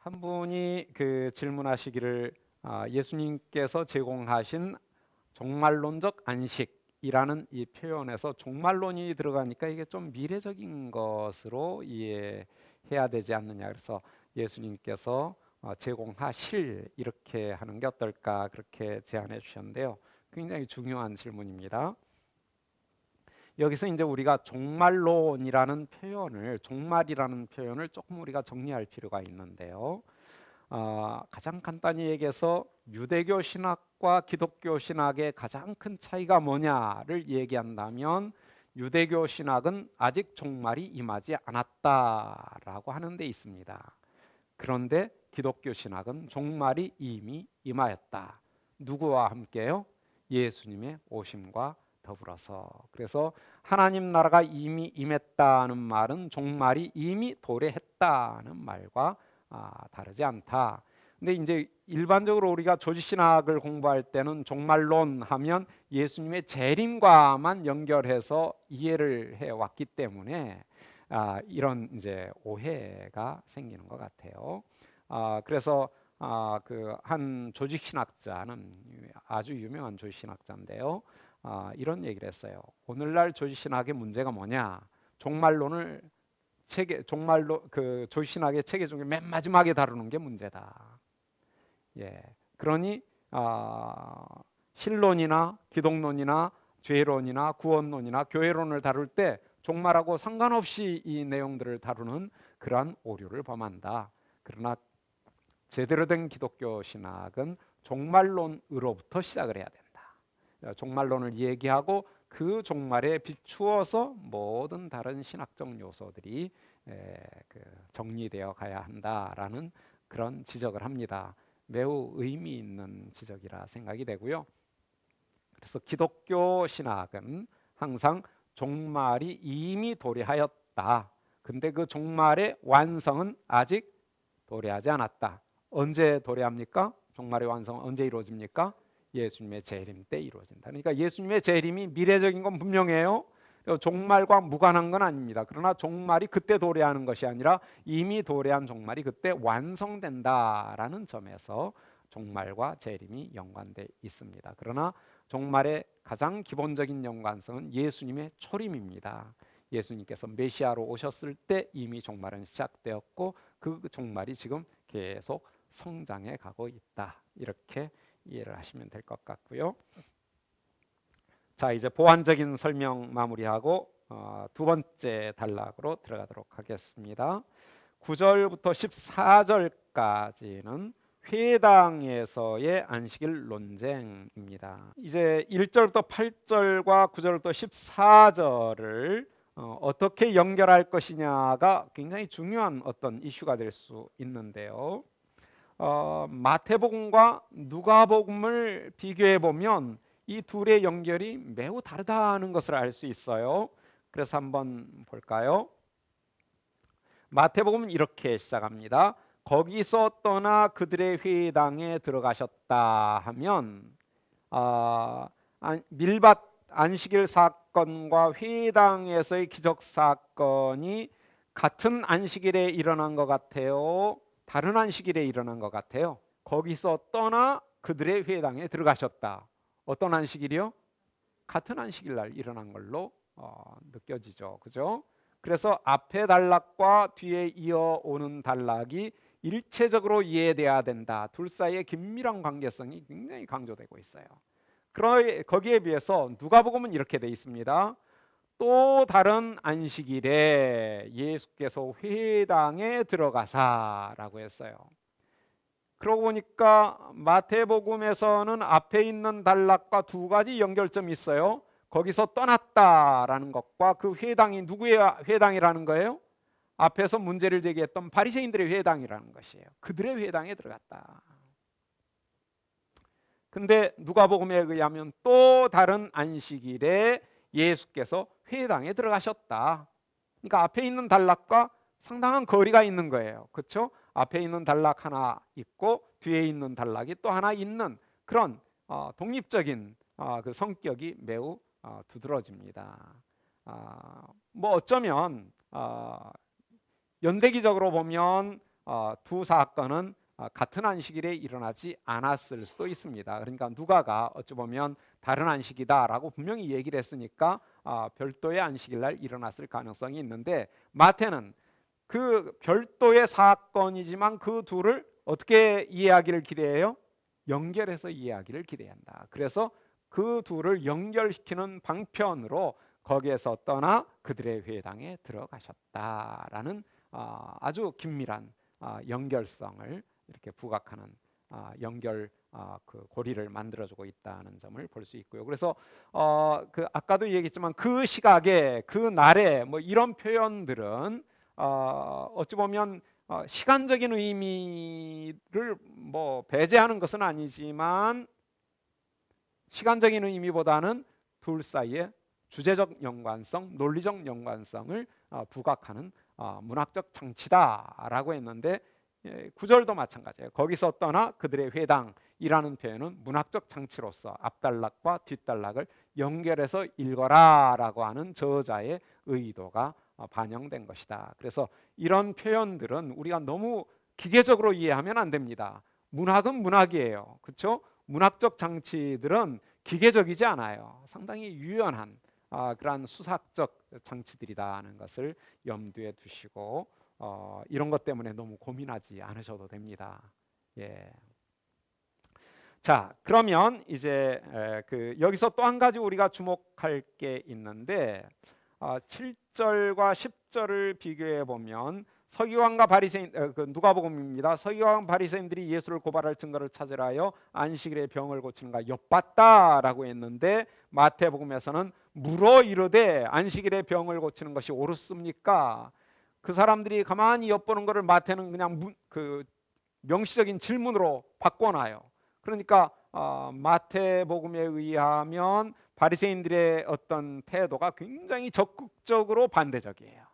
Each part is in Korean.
한 분이 질문하시기를 예수님께서 제공하신 종말론적 안식이라는 이 표현에서 종말론이 들어가니까 이게 좀 미래적인 것으로 이해해야 되지 않느냐. 그래서 예수님께서 제공하실 이렇게 하는 게 어떨까 그렇게 제안해 주셨는데요. 굉장히 중요한 질문입니다. 여기서 이제 우리가 종말론이라는 표현을 종말이라는 표현을 조금 우리가 정리할 필요가 있는데요. 가장 간단히 얘기해서 유대교 신학과 기독교 신학의 가장 큰 차이가 뭐냐를 얘기한다면 유대교 신학은 아직 종말이 임하지 않았다라고 하는 데 있습니다. 그런데 기독교 신학은 종말이 이미 임하였다. 누구와 함께요? 예수님의 오심과 더불어서. 그래서 하나님 나라가 이미 임했다는 말은 종말이 이미 도래했다는 말과 다르지 않다. 근데 이제 일반적으로 우리가 조지신학을 공부할 때는 종말론 하면 예수님의 재림과만 연결해서 이해를 해 왔기 때문에 이런 이제 오해가 생기는 것 같아요. 그래서 그 한 조직신학자는 아주 유명한 조직신학자인데요. 이런 얘기를 했어요. 오늘날 조직신학의 문제가 뭐냐? 종말론을 종말로 그 조신학의 체계 중에 맨 마지막에 다루는 게 문제다. 예, 그러니 신론이나 기독론이나 죄론이나 구원론이나 교회론을 다룰 때 종말하고 상관없이 이 내용들을 다루는 그러한 오류를 범한다. 그러나 제대로 된 기독교 신학은 종말론으로부터 시작을 해야 된다. 종말론을 얘기하고 그 종말에 비추어서 모든 다른 신학적 요소들이 정리되어 가야 한다라는 그런 지적을 합니다. 매우 의미 있는 지적이라 생각이 되고요. 그래서 기독교 신학은 항상 종말이 이미 도래하였다. 근데 그 종말의 완성은 아직 도래하지 않았다. 언제 도래합니까? 종말의 완성은 언제 이루어집니까? 예수님의 재림 때 이루어진다. 그러니까 예수님의 재림이 미래적인 건 분명해요. 종말과 무관한 건 아닙니다. 그러나 종말이 그때 도래하는 것이 아니라 이미 도래한 종말이 그때 완성된다라는 점에서 종말과 재림이 연관돼 있습니다. 그러나 종말의 가장 기본적인 연관성은 예수님의 초림입니다. 예수님께서 메시아로 오셨을 때 이미 종말은 시작되었고 그 종말이 지금 계속 성장해 가고 있다. 이렇게 이해를 하시면 될 것 같고요. 자, 이제 보완적인 설명 마무리하고 두 번째 단락으로 들어가도록 하겠습니다. 9절부터 14절까지는 회당에서의 안식일 논쟁입니다. 이제 1절부터 8절과 9절부터 14절을 어떻게 연결할 것이냐가 굉장히 중요한 어떤 이슈가 될 수 있는데요. 마태복음과 누가복음을 비교해 보면 이 둘의 연결이 매우 다르다는 것을 알 수 있어요. 그래서 한번 볼까요? 마태복음은 이렇게 시작합니다. 거기서 떠나 그들의 회당에 들어가셨다 하면 밀밭 안식일 사건과 회당에서의 기적 사건이 같은 안식일에 일어난 것 같아요? 다른 안식일에 일어난 것 같아요? 거기서 떠나 그들의 회당에 들어가셨다. 어떤 안식일이요? 같은 안식일 날 일어난 걸로 느껴지죠. 그죠? 그래서 앞에 단락과 뒤에 이어오는 단락이 일체적으로 이해돼야 된다. 둘 사이의 긴밀한 관계성이 굉장히 강조되고 있어요. 거기에 비해서 누가복음은 이렇게 돼 있습니다. 또 다른 안식일에 예수께서 회당에 들어가사라고 했어요. 그러고 보니까 마태복음에서는 앞에 있는 단락과 두 가지 연결점이 있어요. 거기서 떠났다라는 것과 그 회당이 누구의 회당이라는 거예요? 앞에서 문제를 제기했던 바리새인들의 회당이라는 것이에요. 그들의 회당에 들어갔다. 근데 누가복음에 의하면 또 다른 안식일에 예수께서 회당에 들어가셨다. 그러니까 앞에 있는 단락과 상당한 거리가 있는 거예요. 그렇죠? 앞에 있는 단락 하나 있고 뒤에 있는 단락이 또 하나 있는 그런 독립적인 그 성격이 매우 두드러집니다. 뭐 어쩌면 연대기적으로 보면 두 사건은 같은 안식일에 일어나지 않았을 수도 있습니다. 그러니까 누가가 어찌 보면 다른 안식이다라고 분명히 얘기를 했으니까 별도의 안식일 날 일어났을 가능성이 있는데, 마태는 그 별도의 사건이지만 그 둘을 어떻게 이해하기를 기대해요? 연결해서 이해하기를 기대한다. 그래서 그 둘을 연결시키는 방편으로 거기에서 떠나 그들의 회당에 들어가셨다라는 아주 긴밀한 연결성을 이렇게 부각하는 연결 그 고리를 만들어주고 있다는 점을 볼 수 있고요. 그래서 그 아까도 얘기했지만 그 시각에 그 날에 뭐 이런 표현들은 어찌 보면 시간적인 의미를 뭐 배제하는 것은 아니지만 시간적인 의미보다는 둘 사이에 주제적 연관성, 논리적 연관성을 부각하는 문학적 장치다라고 했는데, 구절도 마찬가지예요. 거기서 떠나 그들의 회당이라는 표현은 문학적 장치로서 앞단락과 뒷단락을 연결해서 읽어라라고 하는 저자의 의도가 반영된 것이다. 그래서 이런 표현들은 우리가 너무 기계적으로 이해하면 안 됩니다. 문학은 문학이에요. 그렇죠? 문학적 장치들은 기계적이지 않아요. 상당히 유연한 그러한 수학적 장치들이다는 것을 염두에 두시고 이런 것 때문에 너무 고민하지 않으셔도 됩니다. 예. 자, 그러면 이제 그 여기서 또 한 가지 우리가 주목할 게 있는데 7절과 10절을 비교해 보면 서기관과 바리새인, 그 누가복음입니다. 서기관 바리새인들이 예수를 고발할 증거를 찾으라 하여 안식일에 병을 고치는가 엿봤다라고 했는데, 마태복음에서는 물어 이르되 안식일에 병을 고치는 것이 옳습니까? 그 사람들이 가만히 엿보는 것을 마태는 그냥 그 명시적인 질문으로 바꿔놔요. 그러니까 마태복음에 의하면 바리새인들의 어떤 태도가 굉장히 적극적으로 반대적이에요.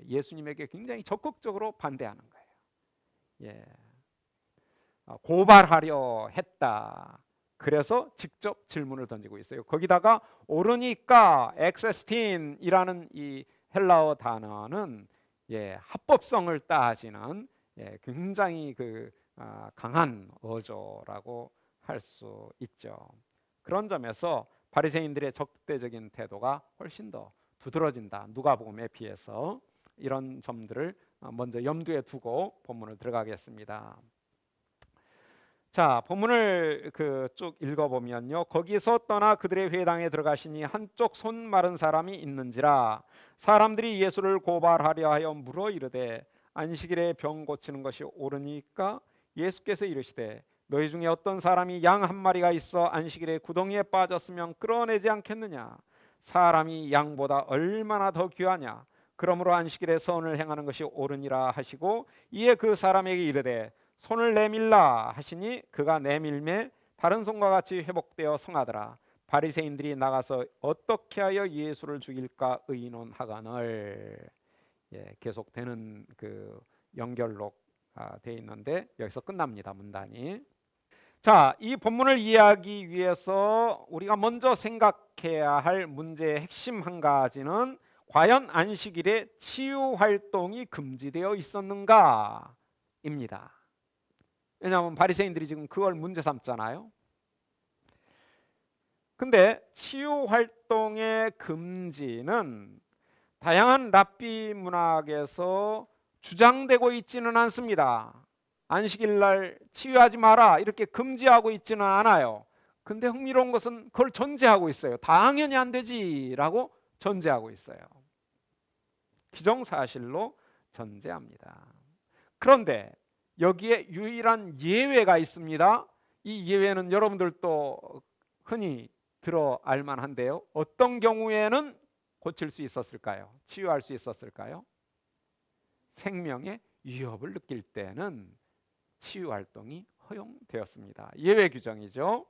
예수님에게 굉장히 적극적으로 반대하는 거예요. 고발하려 했다. 그래서 직접 질문을 던지고 있어요. 거기다가 오르니까 엑세스틴이라는 이 헬라어 단어는 합법성을 따지는 굉장히 그 강한 어조라고 할 수 있죠. 그런 점에서 바리새인들의 적대적인 태도가 훨씬 더 두드러진다. 누가복음에 비해서. 이런 점들을 먼저 염두에 두고 본문을 들어가겠습니다. 자, 본문을 쭉 읽어보면요, 거기서 떠나 그들의 회당에 들어가시니 한쪽 손 마른 사람이 있는지라 사람들이 예수를 고발하려 하여 물어 이르되 안식일에 병 고치는 것이 옳으니까? 예수께서 이르시되 너희 중에 어떤 사람이 양 한 마리가 있어 안식일에 구덩이에 빠졌으면 끌어내지 않겠느냐? 사람이 양보다 얼마나 더 귀하냐? 그러므로 안식일에 선을 행하는 것이 옳으니라 하시고, 이에 그 사람에게 이르되 손을 내밀라 하시니 그가 내밀매 다른 손과 같이 회복되어 성하더라. 바리새인들이 나가서 어떻게 하여 예수를 죽일까 의논하거늘. 계속되는 그 연결로 돼 있는데 여기서 끝납니다. 문단이. 자, 이 본문을 이해하기 위해서 우리가 먼저 생각해야 할 문제의 핵심 한 가지는 과연 안식일에 치유 활동이 금지되어 있었는가입니다. 왜냐하면 바리새인들이 지금 그걸 문제 삼잖아요. 근데 치유 활동의 금지는 다양한 랍비 문학에서 주장되고 있지는 않습니다. 안식일 날 치유하지 마라 이렇게 금지하고 있지는 않아요. 근데 흥미로운 것은 그걸 전제하고 있어요. 당연히 안 되지라고 전제하고 있어요. 기정사실로 전제합니다. 그런데 여기에 유일한 예외가 있습니다. 이 예외는 여러분들도 흔히 들어 알만한데요. 어떤 경우에는 고칠 수 있었을까요? 치유할 수 있었을까요? 생명의 위협을 느낄 때는 치유 활동이 허용되었습니다. 예외 규정이죠.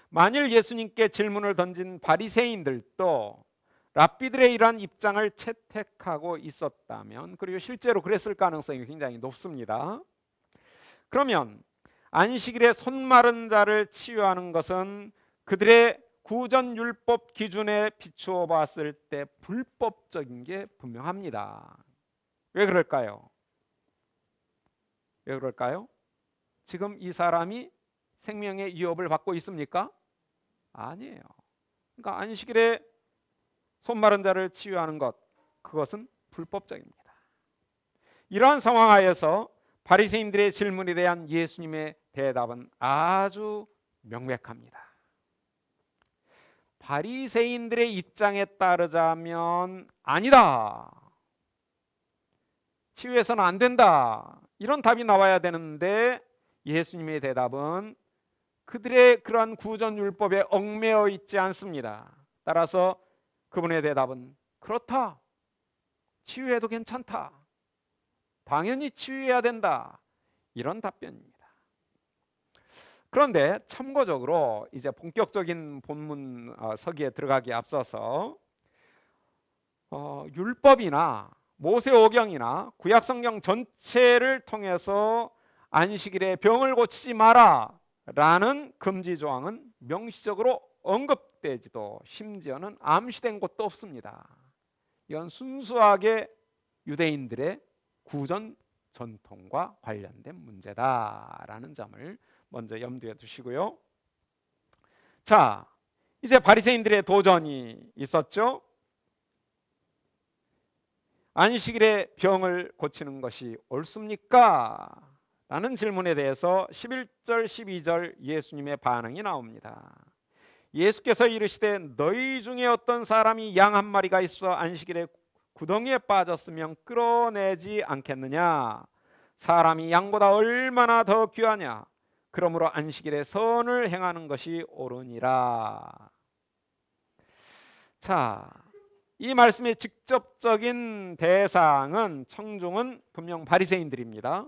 만일 예수님께 질문을 던진 바리새인들도 랍비들의 이러한 입장을 채택하고 있었다면, 그리고 실제로 그랬을 가능성이 굉장히 높습니다. 그러면 안식일에 손 마른 자를 치유하는 것은 그들의 구전율법 기준에 비추어 봤을 때 불법적인 게 분명합니다. 왜 그럴까요? 왜 그럴까요? 지금 이 사람이 생명의 위협을 받고 있습니까? 아니에요. 그러니까 안식일에 손 마른 자를 치유하는 것, 그것은 불법적입니다. 이러한 상황 하에서 바리새인들의 질문에 대한 예수님의 대답은 아주 명백합니다. 바리새인들의 입장에 따르자면 아니다, 치유해서는 안 된다, 이런 답이 나와야 되는데 예수님의 대답은 그들의 그러한 구전율법에 얽매여 있지 않습니다. 따라서 그분의 대답은 그렇다, 치유해도 괜찮다, 당연히 치유해야 된다, 이런 답변입니다. 그런데 참고적으로 이제 본격적인 본문 서기에 들어가기에 앞서서 율법이나 모세오경이나 구약성경 전체를 통해서 안식일에 병을 고치지 마라 라는 금지 조항은 명시적으로 언급되지도 심지어는 암시된 곳도 없습니다. 이건 순수하게 유대인들의 구전 전통과 관련된 문제다라는 점을 먼저 염두에 두시고요. 자, 이제 바리새인들의 도전이 있었죠. 안식일에 병을 고치는 것이 옳습니까? 라는 질문에 대해서 11절 12절 예수님의 반응이 나옵니다. 예수께서 이르시되 너희 중에 어떤 사람이 양 한 마리가 있어 안식일에 구덩이에 빠졌으면 끌어내지 않겠느냐? 사람이 양보다 얼마나 더 귀하냐? 그러므로 안식일에 선을 행하는 것이 옳으니라. 자, 이 말씀의 직접적인 대상은 청중은 분명 바리새인들입니다.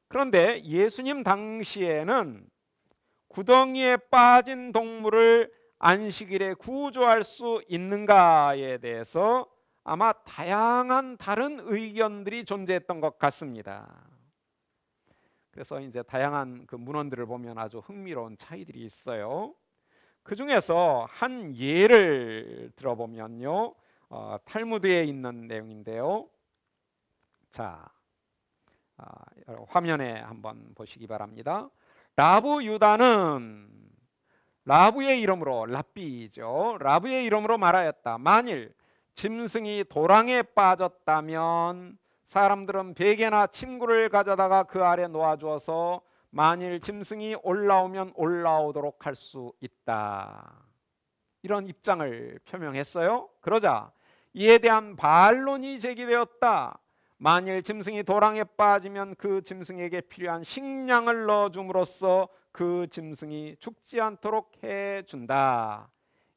그런데 예수님 당시에는 구덩이에 빠진 동물을 안식일에 구조할 수 있는가에 대해서 아마 다양한 다른 의견들이 존재했던 것 같습니다. 그래서 이제 다양한 그 문헌들을 보면 아주 흥미로운 차이들이 있어요. 그 중에서 한 예를 들어보면요, 탈무드에 있는 내용인데요. 자, 화면에 한번 보시기 바랍니다. 라부 유다는 라부의 이름으로, 랍비죠, 라부의 이름으로 말하였다. 만일 짐승이 도랑에 빠졌다면 사람들은 베개나 침구를 가져다가 그 아래 놓아주어서 만일 짐승이 올라오면 올라오도록 할 수 있다, 이런 입장을 표명했어요. 그러자 이에 대한 반론이 제기되었다. 만일 짐승이 도랑에 빠지면 그 짐승에게 필요한 식량을 넣어줌으로써 그 짐승이 죽지 않도록 해준다.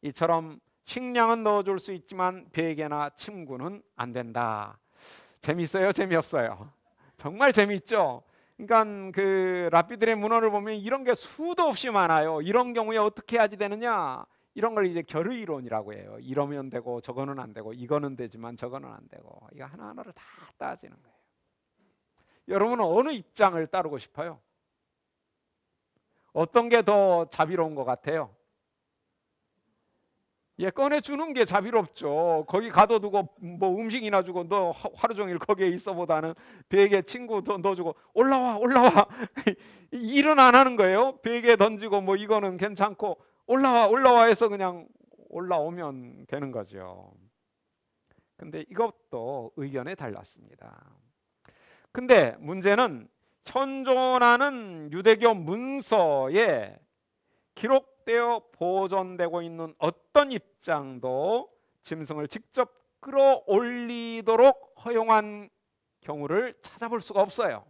이처럼 식량은 넣어줄 수 있지만 베개나 침구는 안 된다. 재밌어요? 재미없어요? 정말 재미있죠? 그러니까 그 랍비들의 문헌을 보면 이런 게 수도 없이 많아요. 이런 경우에 어떻게 해야지 되느냐? 이런 걸 이제 결의론이라고 해요. 이러면 되고 저거는 안 되고 이거는 되지만 저거는 안 되고, 이거 하나하나를 다 따지는 거예요. 여러분은 어느 입장을 따르고 싶어요? 어떤 게 더 자비로운 것 같아요? 예, 꺼내주는 게 자비롭죠. 거기 가둬두고 뭐 음식이나 주고 너 하루 종일 거기에 있어보다는 베개 친구 넣어주고 올라와 올라와 일은 안 하는 거예요. 베개 던지고 뭐 이거는 괜찮고 올라와 올라와 해서 그냥 올라오면 되는 거죠. 근데 이것도 의견에 달랐습니다. 근데 문제는 현존하는 유대교 문서에 기록되어 보존되고 있는 어떤 입장도 짐승을 직접 끌어올리도록 허용한 경우를 찾아볼 수가 없어요.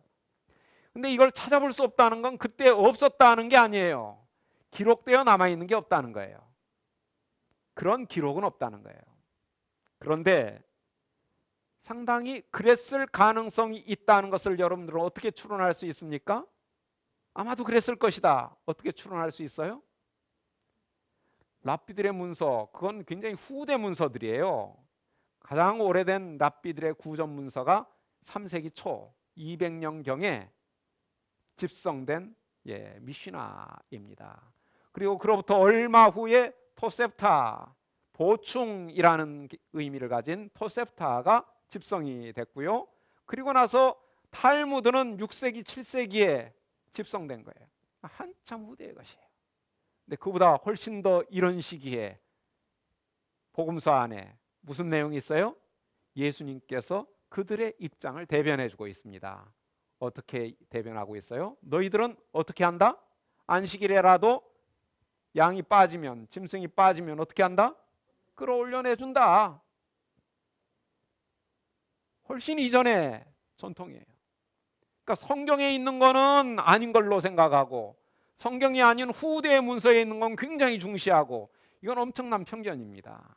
근데 이걸 찾아볼 수 없다는 건 그때 없었다는 게 아니에요. 기록되어 남아있는 게 없다는 거예요. 그런 기록은 없다는 거예요. 그런데 상당히 그랬을 가능성이 있다는 것을 여러분들은 어떻게 추론할 수 있습니까? 아마도 그랬을 것이다. 어떻게 추론할 수 있어요? 랍비들의 문서, 그건 굉장히 후대 문서들이에요. 가장 오래된 랍비들의 구전 문서가 3세기 초 200년경에 집성된 미시나입니다. 그리고 그로부터 얼마 후에 토셉타, 보충이라는 의미를 가진 토셉타가 집성이 됐고요. 그리고 나서 탈무드는 6세기, 7세기에 집성된 거예요. 한참 후대의 것이에요. 근데 그보다 훨씬 더 이런 시기에 복음서 안에 무슨 내용이 있어요? 예수님께서 그들의 입장을 대변해주고 있습니다. 어떻게 대변하고 있어요? 너희들은 어떻게 한다? 안식일에라도 양이 빠지면, 짐승이 빠지면 어떻게 한다? 끌어올려 내준다. 훨씬 이전의 전통이에요. 그러니까 성경에 있는 거는 아닌 걸로 생각하고 성경이 아닌 후대의 문서에 있는 건 굉장히 중시하고, 이건 엄청난 편견입니다.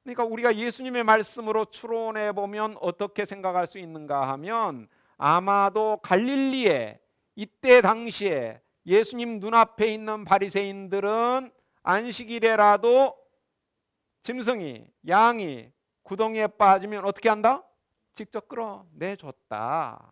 그러니까 우리가 예수님의 말씀으로 추론해 보면 어떻게 생각할 수 있는가 하면, 아마도 갈릴리에 이때 당시에 예수님 눈앞에 있는 바리새인들은 안식일에라도 짐승이, 양이 구덩이에 빠지면 어떻게 한다? 직접 끌어내줬다.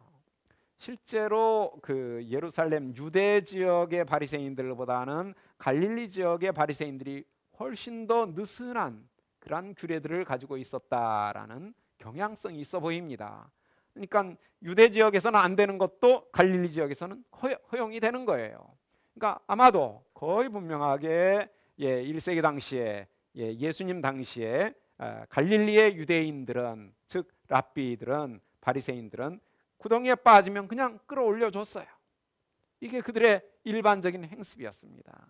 실제로 그 예루살렘 유대 지역의 바리새인들보다는 갈릴리 지역의 바리새인들이 훨씬 더 느슨한 그런 규례들을 가지고 있었다라는 경향성이 있어 보입니다. 그러니까 유대 지역에서는 안 되는 것도 갈릴리 지역에서는 허용이 되는 거예요. 그러니까 아마도 거의 분명하게 1세기 당시에 예수님 당시에 갈릴리의 유대인들은, 즉 랍비들은, 바리새인들은 구덩이에 빠지면 그냥 끌어올려 줬어요. 이게 그들의 일반적인 행습이었습니다.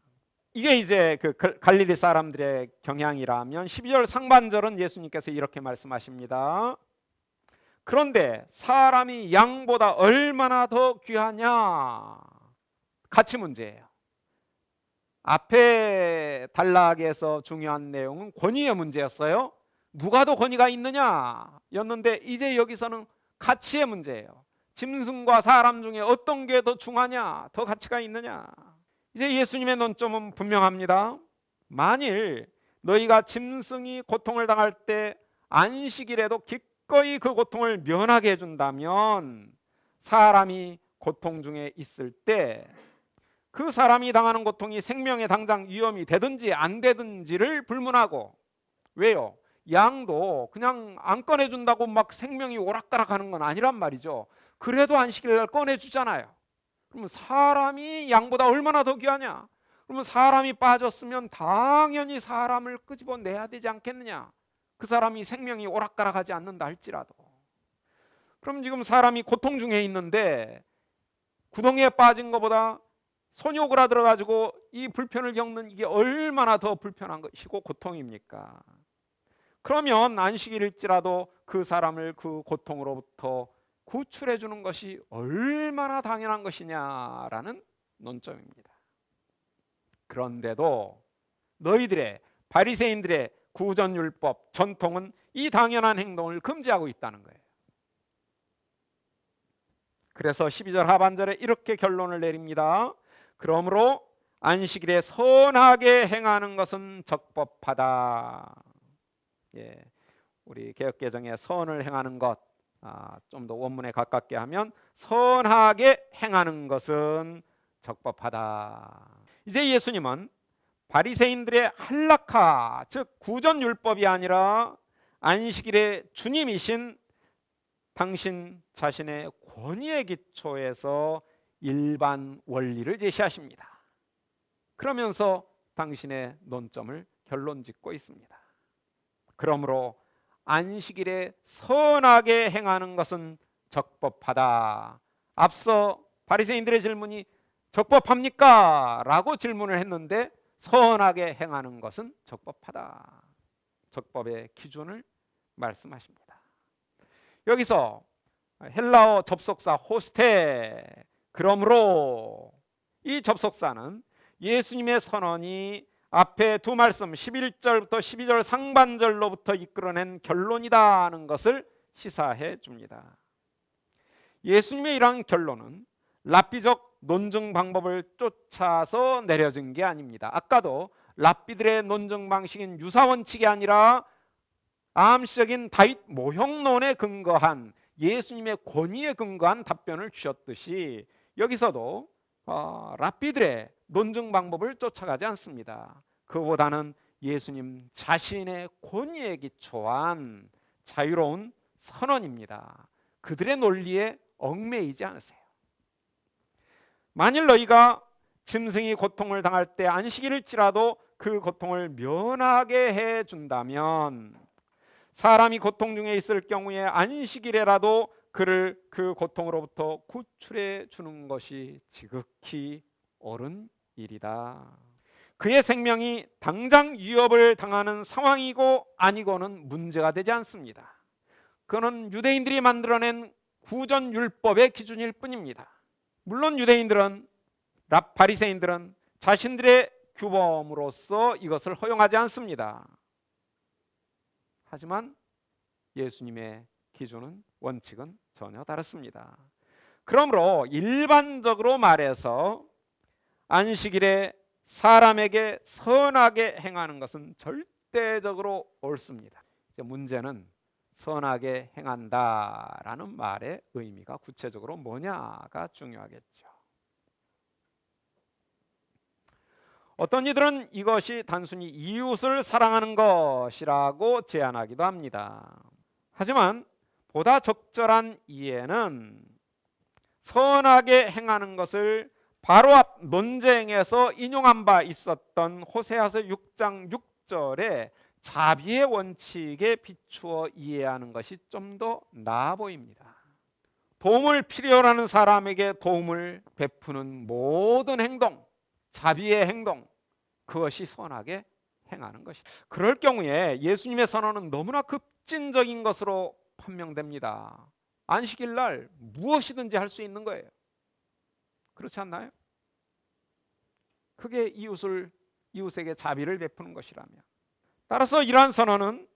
이게 이제 그 갈릴리 사람들의 경향이라면 12절 상반절은 예수님께서 이렇게 말씀하십니다. 그런데 사람이 양보다 얼마나 더 귀하냐? 가치 문제예요. 앞에 단락에서 중요한 내용은 권위의 문제였어요. 누가 더 권위가 있느냐 였는데, 이제 여기서는 가치의 문제예요. 짐승과 사람 중에 어떤 게 더 중하냐, 더 가치가 있느냐. 이제 예수님의 논점은 분명합니다. 만일 너희가 짐승이 고통을 당할 때 안식일에도 기꺼이 그 고통을 면하게 해준다면, 사람이 고통 중에 있을 때 그 사람이 당하는 고통이 생명에 당장 위험이 되든지 안 되든지를 불문하고, 왜요? 양도 그냥 안 꺼내준다고 막 생명이 오락가락하는 건 아니란 말이죠. 그래도 안식일 날 꺼내주잖아요. 그러면 사람이 양보다 얼마나 더 귀하냐? 그러면 사람이 빠졌으면 당연히 사람을 끄집어내야 되지 않겠느냐? 그 사람이 생명이 오락가락하지 않는다 할지라도. 그럼 지금 사람이 고통 중에 있는데 구덩이에 빠진 것보다 손이 오그라들어가지고 이 불편을 겪는 이게 얼마나 더 불편한 것이고 고통입니까? 그러면 안식일일지라도 그 사람을 그 고통으로부터 구출해 주는 것이 얼마나 당연한 것이냐라는 논점입니다. 그런데도 너희들의, 바리새인들의 구전율법, 전통은 이 당연한 행동을 금지하고 있다는 거예요. 그래서 12절 하반절에 이렇게 결론을 내립니다. 그러므로 안식일에 선하게 행하는 것은 적법하다. 우리 개역개정에 선을 행하는 것, 좀 더 원문에 가깝게 하면 선하게 행하는 것은 적법하다. 이제 예수님은 바리새인들의 할라카, 즉 구전율법이 아니라 안식일의 주님이신 당신 자신의 권위의 기초에서 일반 원리를 제시하십니다. 그러면서 당신의 논점을 결론짓고 있습니다. 그러므로 안식일에 선하게 행하는 것은 적법하다. 앞서 바리새인들의 질문이 적법합니까? 라고 질문을 했는데, 선하게 행하는 것은 적법하다. 적법의 기준을 말씀하십니다. 여기서 헬라어 접속사 호스테, 그러므로, 이 접속사는 예수님의 선언이 앞에 두 말씀 11절부터 12절 상반절로부터 이끌어낸 결론이다 하는 것을 시사해 줍니다. 예수님의 이러한 결론은 랍비적 논증 방법을 쫓아서 내려진 게 아닙니다. 아까도 랍비들의 논증 방식인 유사원칙이 아니라 암시적인 다윗 모형론에 근거한, 예수님의 권위에 근거한 답변을 주셨듯이, 여기서도 랍비들의 논증 방법을 쫓아가지 않습니다. 그보다는 예수님 자신의 권위에 기초한 자유로운 선언입니다. 그들의 논리에 얽매이지 않으세요. 만일 너희가 짐승이 고통을 당할 때 안식일일지라도 그 고통을 면하게 해준다면 사람이 고통 중에 있을 경우에 안식일에라도 그를 그 고통으로부터 구출해 주는 것이 지극히 옳은 일이다. 그의 생명이 당장 위협을 당하는 상황이고 아니고는 문제가 되지 않습니다. 그는 유대인들이 만들어낸 구전율법의 기준일 뿐입니다. 물론 유대인들은, 바리새인들은 자신들의 규범으로서 이것을 허용하지 않습니다. 하지만 예수님의 기준은, 원칙은 전혀 다릅니다. 그러므로 일반적으로 말해서 안식일에 사람에게 선하게 행하는 것은 절대적으로 옳습니다. 문제는 선하게 행한다라는 말의 의미가 구체적으로 뭐냐가 중요하겠죠. 어떤 이들은 이것이 단순히 이웃을 사랑하는 것이라고 제안하기도 합니다. 하지만 보다 적절한 이해는 선하게 행하는 것을 바로 앞 논쟁에서 인용한 바 있었던 호세아서 6장 6절의 자비의 원칙에 비추어 이해하는 것이 좀 더 나아 보입니다. 도움을 필요로 하는 사람에게 도움을 베푸는 모든 행동, 자비의 행동, 그것이 선하게 행하는 것이다. 그럴 경우에 예수님의 선언은 너무나 급진적인 것으로 판명됩니다. 안식일 날 무엇이든지 할 수 있는 거예요. 그렇지 않나요? 그게 이웃에게 자비를 베푸는 것이라면, 따라서 이러한 선언은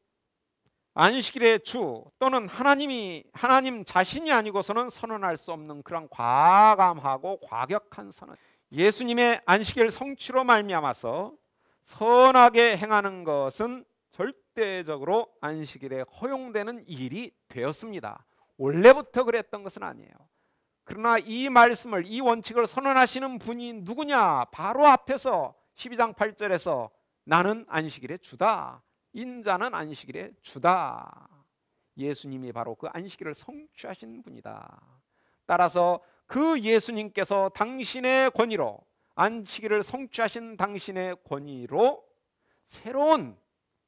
안식일의 주 또는 하나님 자신이 아니고서는 선언할 수 없는 그런 과감하고 과격한 선언, 예수님의 안식일 성취로 말미암아서 선하게 행하는 것은 절대적으로 안식일에 허용되는 일이 되었습니다. 원래부터 그랬던 것은 아니에요. 그러나 이 말씀을, 이 원칙을 선언하시는 분이 누구냐? 바로 앞에서 12장 8절에서 나는 안식일의 주다, 인자는 안식일의 주다, 예수님이 바로 그 안식일을 성취하신 분이다. 따라서 그 예수님께서 당신의 권위로, 안식일을 성취하신 당신의 권위로 새로운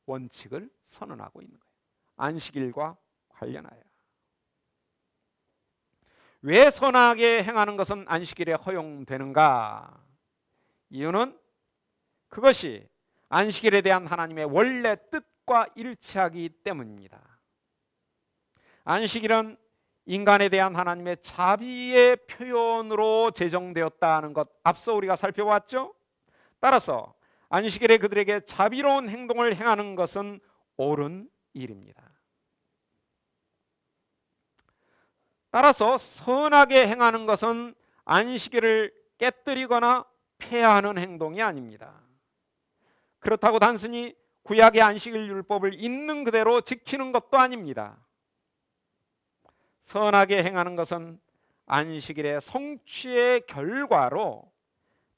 원칙을 선언하고 있는 거예요. 안식일과 관련하여. 왜 선하게 행하는 것은 안식일에 허용되는가? 이유는 그것이 안식일에 대한 하나님의 원래 뜻과 일치하기 때문입니다. 안식일은 인간에 대한 하나님의 자비의 표현으로 제정되었다는 것, 앞서 우리가 살펴봤죠? 따라서 안식일에 그들에게 자비로운 행동을 행하는 것은 옳은 일입니다. 따라서 선하게 행하는 것은 안식일을 깨뜨리거나 폐하는 행동이 아닙니다. 그렇다고 단순히 구약의 안식일 율법을 있는 그대로 지키는 것도 아닙니다. 선하게 행하는 것은 안식일의 성취의 결과로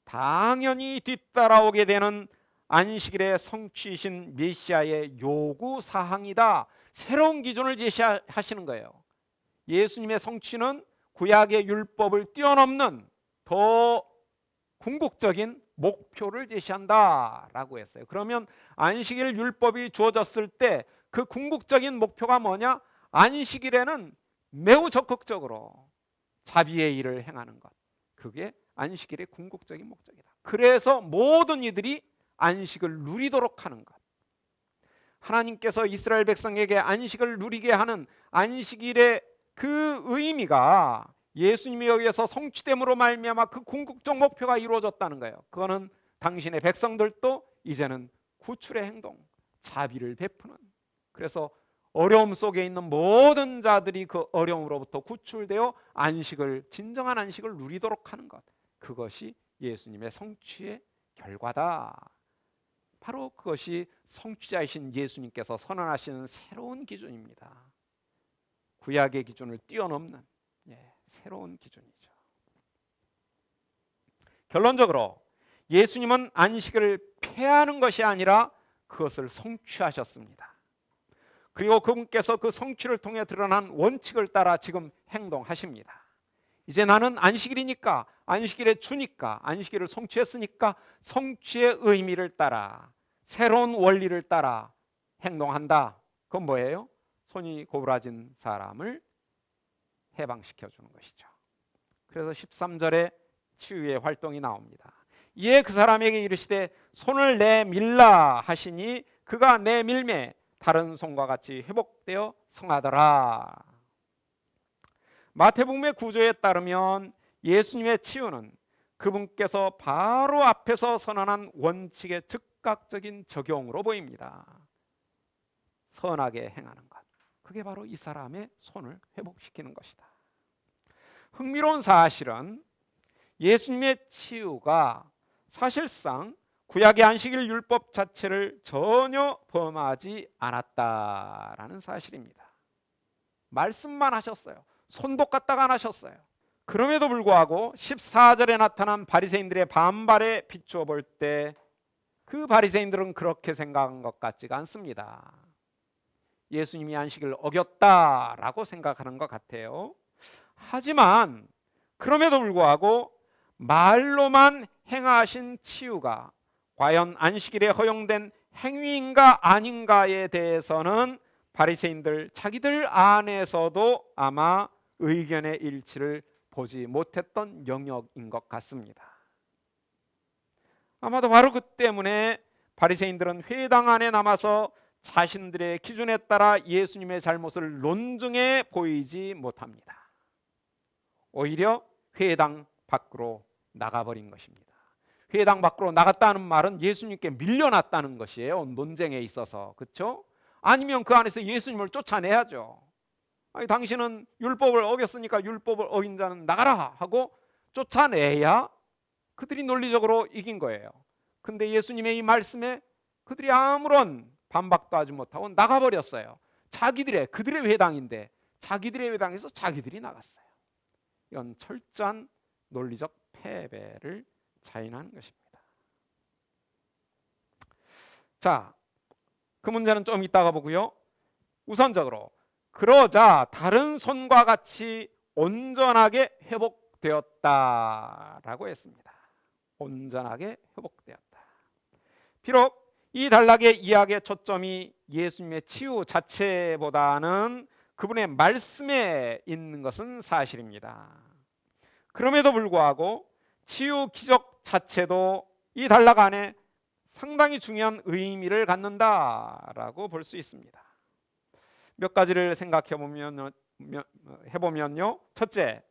당연히 뒤따라오게 되는 안식일의 성취이신 메시아의 요구 사항이다. 새로운 기준을 제시하시는 거예요. 예수님의 성취는 구약의 율법을 뛰어넘는 더 궁극적인 목표를 제시한다라고 했어요. 그러면 안식일 율법이 주어졌을 때 그 궁극적인 목표가 뭐냐? 안식일에는 매우 적극적으로 자비의 일을 행하는 것, 그게 안식일의 궁극적인 목적이다. 그래서 모든 이들이 안식을 누리도록 하는 것, 하나님께서 이스라엘 백성에게 안식을 누리게 하는 안식일의 그 의미가 예수님에 의해서 성취됨으로 말미암아 그 궁극적 목표가 이루어졌다는 거예요. 그거는 당신의 백성들도 이제는 구출의 행동, 자비를 베푸는, 그래서 어려움 속에 있는 모든 자들이 그 어려움으로부터 구출되어 안식을, 진정한 안식을 누리도록 하는 것, 그것이 예수님의 성취의 결과다. 바로 그것이 성취자이신 예수님께서 선언하시는 새로운 기준입니다. 구약의 기준을 뛰어넘는 새로운 기준이죠. 결론적으로 예수님은 안식을 폐하는 것이 아니라 그것을 성취하셨습니다. 그리고 그분께서 그 성취를 통해 드러난 원칙을 따라 지금 행동하십니다. 이제 나는 안식일이니까, 안식일의 주니까, 안식일을 성취했으니까 성취의 의미를 따라, 새로운 원리를 따라 행동한다. 그건 뭐예요? 손이 고부라진 사람을 해방시켜 주는 것이죠. 그래서 13절에 치유의 활동이 나옵니다. 이에 그 사람에게 이르시되 손을 내밀라 하시니 그가 내밀매 다른 손과 같이 회복되어 성하더라. 마태복음의 구조에 따르면 예수님의 치유는 그분께서 바로 앞에서 선언한 원칙의 즉각적인 적용으로 보입니다. 선하게 행하는 것, 그게 바로 이 사람의 손을 회복시키는 것이다. 흥미로운 사실은 예수님의 치유가 사실상 구약의 안식일 율법 자체를 전혀 범하지 않았다라는 사실입니다. 말씀만 하셨어요. 손도 까딱 안 하셨어요. 그럼에도 불구하고 14절에 나타난 바리새인들의 반발에 비추어 볼 때 그 바리새인들은 그렇게 생각한 것 같지가 않습니다. 예수님이 안식일을 어겼다라고 생각하는 것 같아요. 하지만 그럼에도 불구하고 말로만 행하신 치유가 과연 안식일에 허용된 행위인가 아닌가에 대해서는 바리새인들 자기들 안에서도 아마 의견의 일치를 보지 못했던 영역인 것 같습니다. 아마도 바로 그 때문에 바리새인들은 회당 안에 남아서 자신들의 기준에 따라 예수님의 잘못을 논증해 보이지 못합니다. 오히려 회당 밖으로 나가버린 것입니다. 회당 밖으로 나갔다는 말은 예수님께 밀려났다는 것이에요. 논쟁에 있어서. 그렇죠? 아니면 그 안에서 예수님을 쫓아내야죠. 아니, 당신은 율법을 어겼으니까 율법을 어긴 자는 나가라 하고 쫓아내야 그들이 논리적으로 이긴 거예요. 근데 예수님의 이 말씀에 그들이 아무런 반박도 하지 못하고 나가버렸어요. 그들의 회당인데 자기들의 회당에서 자기들이 나갔어요. 이건 철저한 논리적 패배를 자인하는 것입니다. 자, 그 문제는 좀 이따가 보고요. 우선적으로 그러자 다른 손과 같이 온전하게 회복되었다라고 했습니다. 온전하게 회복되었다. 비록 이 단락의 이야기의 초점이 예수님의 치유 자체보다는 그분의 말씀에 있는 것은 사실입니다. 그럼에도 불구하고 치유 기적 자체도 이 단락 안에 상당히 중요한 의미를 갖는다라고 볼 수 있습니다. 몇 가지를 생각해 보면요. 첫째,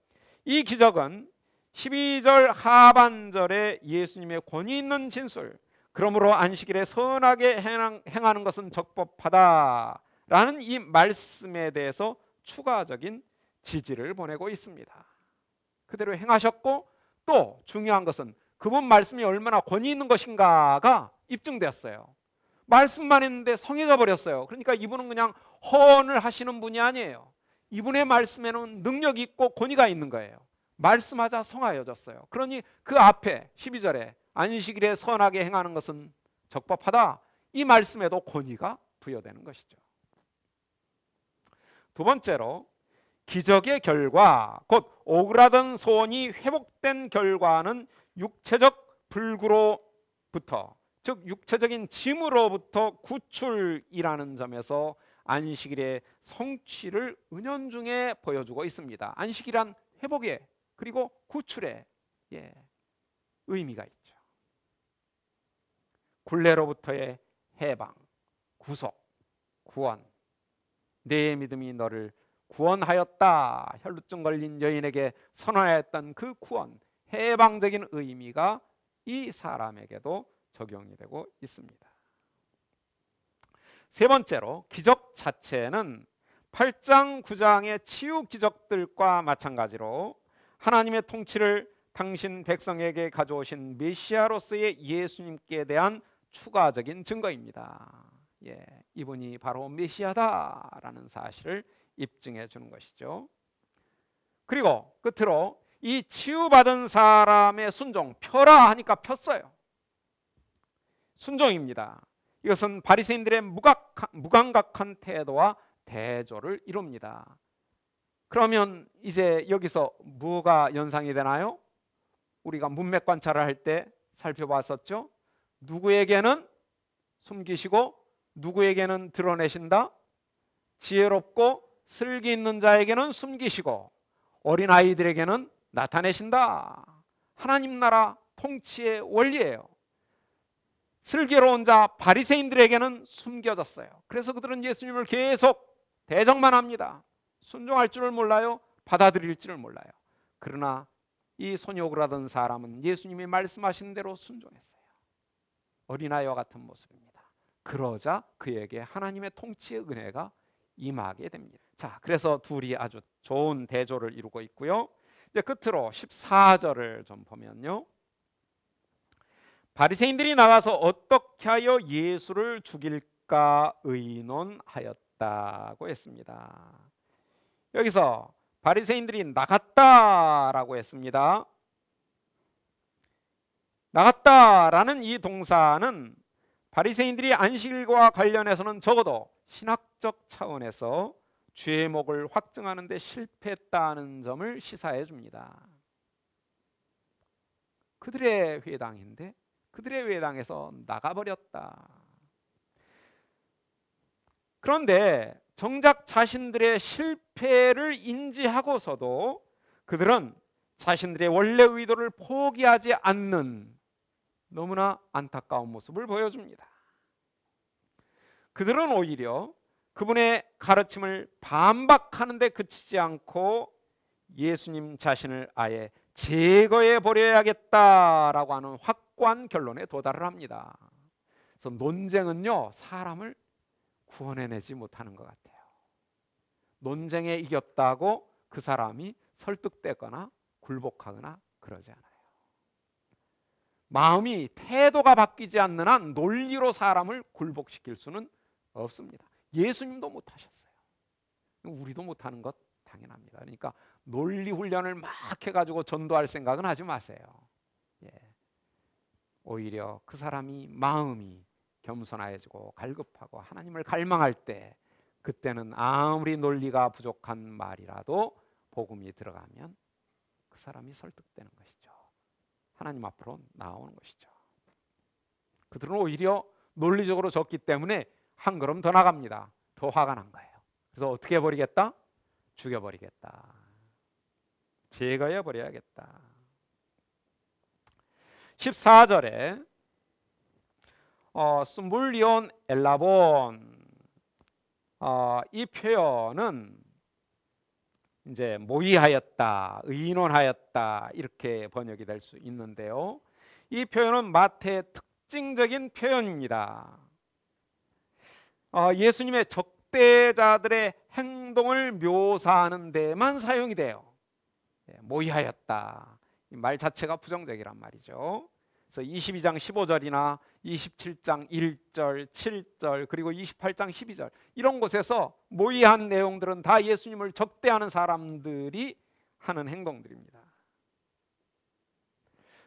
이 기적은 12절 하반절에 예수님의 권위 있는 진술, 그러므로 안식일에 선하게 행하는 것은 적법하다라는 이 말씀에 대해서 추가적인 지지를 보내고 있습니다. 그대로 행하셨고, 또 중요한 것은 그분 말씀이 얼마나 권위 있는 것인가가 입증되었어요. 말씀만 했는데 성해져 버렸어요. 그러니까 이분은 그냥 허언을 하시는 분이 아니에요. 이분의 말씀에는 능력이 있고 권위가 있는 거예요. 말씀하자 성하여졌어요. 그러니 그 앞에 12절에 안식일에 선하게 행하는 것은 적법하다, 이 말씀에도 권위가 부여되는 것이죠. 두 번째로 기적의 결과, 곧 오그라든 소원이 회복된 결과는 육체적 불구로부터, 즉 육체적인 짐으로부터 구출이라는 점에서 안식일의 성취를 은연중에 보여주고 있습니다. 안식이란 회복의 그리고 구출의 의미가 있죠. 굴레로부터의 해방, 구속, 구원. 내 믿음이 너를 구원하였다. 혈루증 걸린 여인에게 선언하였던 그 구원, 해방적인 의미가 이 사람에게도 적용이 되고 있습니다. 세 번째로 기적 자체는 8장 9장의 치유 기적들과 마찬가지로 하나님의 통치를 당신 백성에게 가져오신 메시아로서의 예수님께 대한 추가적인 증거입니다. 이분이 바로 메시아다라는 사실을 입증해 주는 것이죠. 그리고 끝으로 이 치유받은 사람의 순종, 펴라 하니까 폈어요. 순종입니다. 이것은 바리새인들의 무감각한 태도와 대조를 이룹니다. 그러면 이제 여기서 뭐가 연상이 되나요? 우리가 문맥 관찰을 할 때 살펴봤었죠. 누구에게는 숨기시고 누구에게는 드러내신다. 지혜롭고 슬기 있는 자에게는 숨기시고 어린아이들에게는 나타내신다. 하나님 나라 통치의 원리예요. 슬기로운 자 바리새인들에게는 숨겨졌어요. 그래서 그들은 예수님을 계속 대적만 합니다. 순종할 줄을 몰라요. 받아들일 줄을 몰라요. 그러나 이 손이 오그라든 사람은 예수님이 말씀하신 대로 순종했어요. 어린아이와 같은 모습입니다. 그러자 그에게 하나님의 통치의 은혜가 임하게 됩니다. 자, 그래서 둘이 아주 좋은 대조를 이루고 있고요. 이제 끝으로 14절을 좀 보면요. 바리새인들이 나가서 어떻게 하여 예수를 죽일까 의논하였다고 했습니다. 여기서 바리새인들이 나갔다라고 했습니다. 나갔다라는 이 동사는 바리새인들이 안식일과 관련해서는 적어도 신학적 차원에서 죄목을 확증하는 데 실패했다는 점을 시사해 줍니다. 그들의 회당인데 그들의 회당에서 나가버렸다. 그런데 정작 자신들의 실패를 인지하고서도 그들은 자신들의 원래 의도를 포기하지 않는 너무나 안타까운 모습을 보여줍니다. 그들은 오히려 그분의 가르침을 반박하는 데 그치지 않고 예수님 자신을 아예 제거해 버려야겠다라고 하는 확고한 결론에 도달을 합니다. 그래서 논쟁은요, 사람을 구원해내지 못하는 것 같아요. 논쟁에 이겼다고 그 사람이 설득되거나 굴복하거나 그러지 않아요. 마음이 태도가 바뀌지 않는 한 논리로 사람을 굴복시킬 수는 없습니다. 예수님도 못하셨어요. 우리도 못하는 것 당연합니다. 그러니까 논리 훈련을 막 해가지고 전도할 생각은 하지 마세요. 예. 오히려 그 사람이 마음이 겸손해지고 갈급하고 하나님을 갈망할 때 그때는 아무리 논리가 부족한 말이라도 복음이 들어가면 그 사람이 설득되는 것이죠. 하나님 앞으로 나오는 것이죠. 그들은 오히려 논리적으로 졌기 때문에 한 걸음 더 나갑니다. 더 화가 난 거예요. 그래서 어떻게 해버리겠다? 죽여버리겠다. 제거해 버려야겠다. 14절에 스물리온 엘라본 이 표현은 이제 모의하였다, 의논하였다 이렇게 번역이 될 수 있는데요. 이 표현은 마태의 특징적인 표현입니다. 예수님의 적대자들의 행동을 묘사하는 데만 사용이 돼요. 모의하였다. 이 말 자체가 부정적이란 말이죠. 그래서 22장 15절이나 27장 1절, 7절 그리고 28장 12절 이런 곳에서 모의한 내용들은 다 예수님을 적대하는 사람들이 하는 행동들입니다.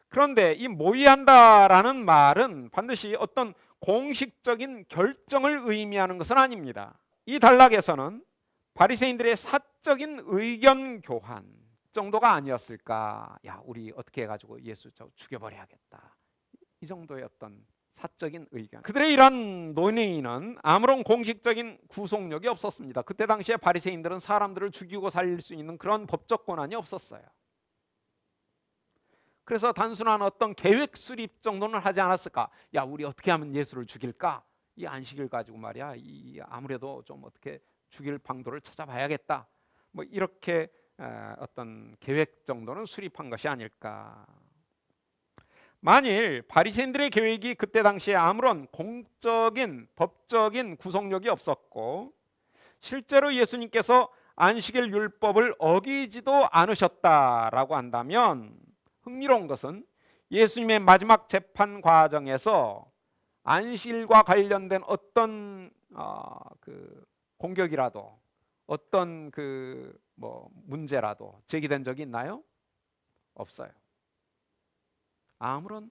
그런데 이 모의한다라는 말은 반드시 어떤 공식적인 결정을 의미하는 것은 아닙니다. 이 단락에서는 바리새인들의 사적인 의견 교환 정도가 아니었을까. 야, 우리 어떻게 해가지고 예수 죽여버려야겠다. 이 정도의 어떤 사적인 의견. 그들의 이러한 논의는 아무런 공식적인 구속력이 없었습니다. 그때 당시에 바리새인들은 사람들을 죽이고 살릴 수 있는 그런 법적 권한이 없었어요. 그래서 단순한 어떤 계획 수립 정도는 하지 않았을까. 야, 우리 어떻게 하면 예수를 죽일까? 이 안식일 가지고 말이야. 아무래도 좀 어떻게 죽일 방도를 찾아봐야겠다. 뭐 이렇게 어떤 계획 정도는 수립한 것이 아닐까. 만일 바리새인들의 계획이 그때 당시에 아무런 공적인 법적인 구속력이 없었고 실제로 예수님께서 안식일 율법을 어기지도 않으셨다라고 한다면 흥미로운 것은 예수님의 마지막 재판 과정에서 안식일과 관련된 어떤 그 공격이라도 어떤 그 뭐 문제라도 제기된 적이 있나요? 없어요. 아무런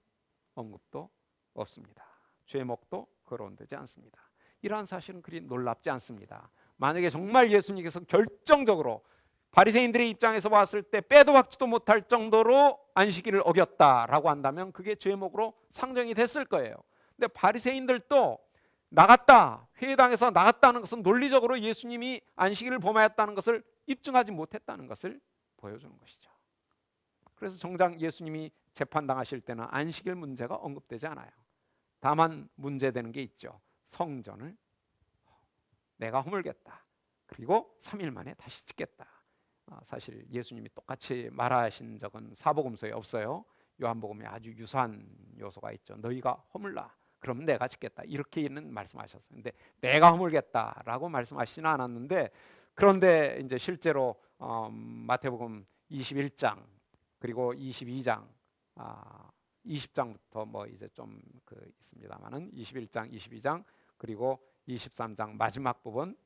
언급도 없습니다. 죄목도 거론되지 않습니다. 이러한 사실은 그리 놀랍지 않습니다. 만약에 정말 예수님께서 결정적으로 바리새인들의 입장에서 봤을 때 빼도 박지도 못할 정도로 안식일을 어겼다라고 한다면 그게 죄목으로 상정이 됐을 거예요. 근데 바리새인들도 나갔다, 회당에서 나갔다는 것은 논리적으로 예수님이 안식일을 범하였다는 것을 입증하지 못했다는 것을 보여주는 것이죠. 그래서 정작 예수님이 재판당하실 때는 안식일 문제가 언급되지 않아요. 다만 문제되는 게 있죠. 성전을 내가 허물겠다. 그리고 3일 만에 다시 짓겠다. 사실 예수님이 똑같이 말하신 적은 사복음서에 없어요. 요한복음에 아주 유사한 요소가 있죠. 너희가 허물라. 그럼 내가 짓겠다. 이렇게는 말씀하셨어요. 근데 내가 허물겠다라고 말씀하시지는 않았는데, 그런데 이제 실제로 마태복음 21장 그리고 22장 20장부터 뭐 이제 좀 있습니다만은 21장, 22장 그리고 23장 마지막 부분,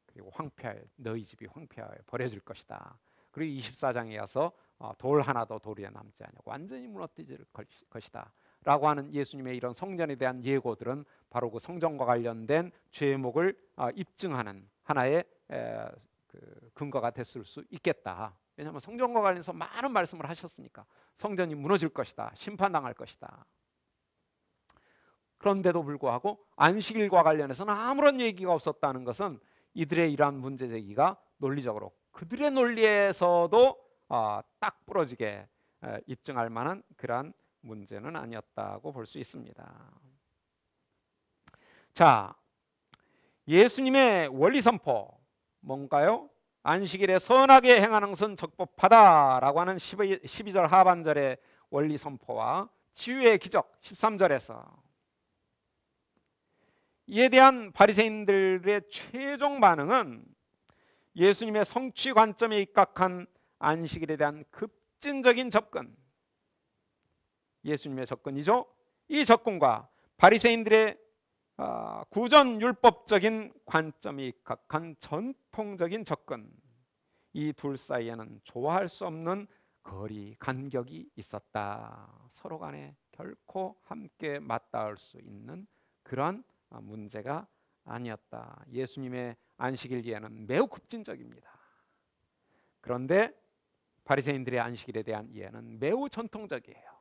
그리고 황폐하여 너희 집이 황폐하여 버려질 것이다. 그리고 24장에 와서 돌 하나도 돌 위에 남지 아니하고 완전히 무너뜨릴 것이다 라고 하는 예수님의 이런 성전에 대한 예고들은 바로 그 성전과 관련된 죄목을 입증하는 하나의 근거가 됐을 수 있겠다. 왜냐하면 성전과 관련해서 많은 말씀을 하셨으니까. 성전이 무너질 것이다, 심판당할 것이다. 그런데도 불구하고 안식일과 관련해서는 아무런 얘기가 없었다는 것은 이들의 이러한 문제 제기가 논리적으로 그들의 논리에서도 딱 부러지게 입증할 만한 그러한 문제는 아니었다고 볼 수 있습니다. 자, 예수님의 원리 선포 뭔가요? 안식일에 선하게 행하는 것은 적법하다라고 하는 12절 하반절의 원리 선포와 치유의 기적 13절에서 이에 대한 바리새인들의 최종 반응은 예수님의 성취 관점에 입각한 안식일에 대한 급진적인 접근, 예수님의 접근이죠. 이 접근과 바리새인들의 구전 율법적인 관점에 입각한 전통적인 접근, 이 둘 사이에는 조화할 수 없는 거리 간격이 있었다. 서로 간에 결코 함께 맞닿을 수 있는 그러한 문제가 아니었다. 예수님의 안식일 이해는 매우 급진적입니다. 그런데 바리새인들의 안식일에 대한 이해는 매우 전통적이에요.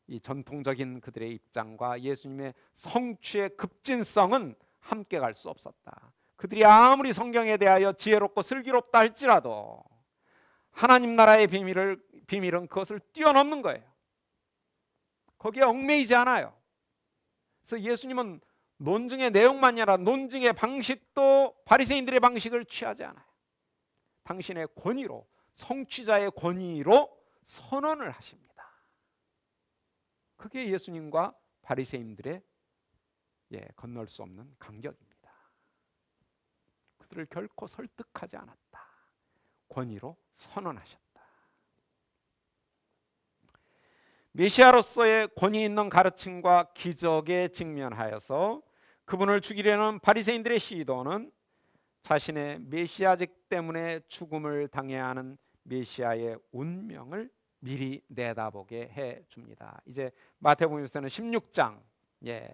이 전통적인 그들의 입장과 예수님의 성취의 급진성은 함께 갈 수 없었다. 그들이 아무리 성경에 대하여 지혜롭고 슬기롭다 할지라도 하나님 나라의 비밀은 그것을 뛰어넘는 거예요. 거기에 얽매이지 않아요. 그래서 예수님은 논증의 내용만이 아니라 논증의 방식도 바리새인들의 방식을 취하지 않아요. 당신의 권위로, 성취자의 권위로 선언을 하십니다. 그게 예수님과 바리새인들의 건널 수 없는 간격입니다. 그들을 결코 설득하지 않았다. 권위로 선언하셨다. 메시아로서의 권위 있는 가르침과 기적에 직면하여서 그분을 죽이려는 바리새인들의 시도는 자신의 메시아직 때문에 죽음을 당해야 하는 메시아의 운명을 미리 내다보게 해줍니다. 이제 마태복음에서는 16장에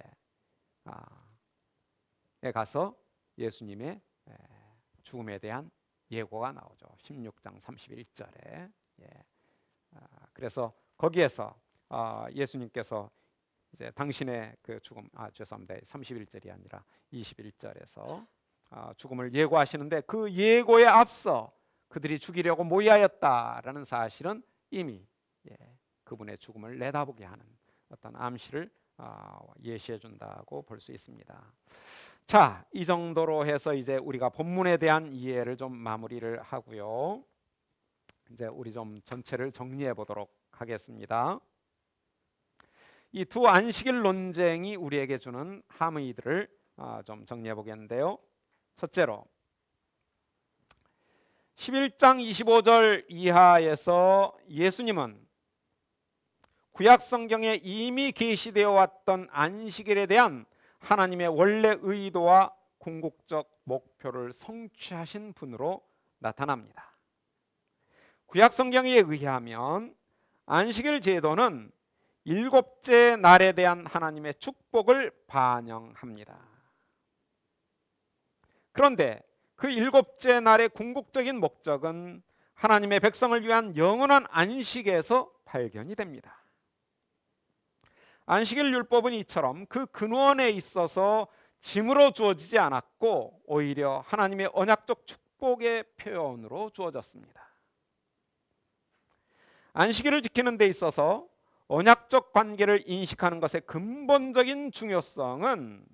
가서 예수님의 죽음에 대한 예고가 나오죠. 16장 31절에. 그래서 거기에서 예수님께서 이제 당신의 그 죽음, 죄송합니다. 31절이 아니라 21절에서 죽음을 예고하시는데 그 예고에 앞서 그들이 죽이려고 모의하였다라는 사실은 이미 그분의 죽음을 내다보게 하는 어떤 암시를 예시해 준다고 볼 수 있습니다. 자, 이 정도로 해서 이제 우리가 본문에 대한 이해를 좀 마무리를 하고요. 이제 우리 좀 전체를 정리해 보도록 하겠습니다. 이 두 안식일 논쟁이 우리에게 주는 함의들을 좀 정리해 보겠는데요. 첫째로 11장 25절 이하에서 예수님은 구약 성경에 이미 계시되어 왔던 안식일에 대한 하나님의 원래 의도와 궁극적 목표를 성취하신 분으로 나타납니다. 구약 성경에 의하면 안식일 제도는 일곱째 날에 대한 하나님의 축복을 반영합니다. 그런데 그 일곱째 날의 궁극적인 목적은 하나님의 백성을 위한 영원한 안식에서 발견이 됩니다. 안식일 율법은 이처럼 그 근원에 있어서 짐으로 주어지지 않았고 오히려 하나님의 언약적 축복의 표현으로 주어졌습니다. 안식일을 지키는 데 있어서 언약적 관계를 인식하는 것의 근본적인 중요성은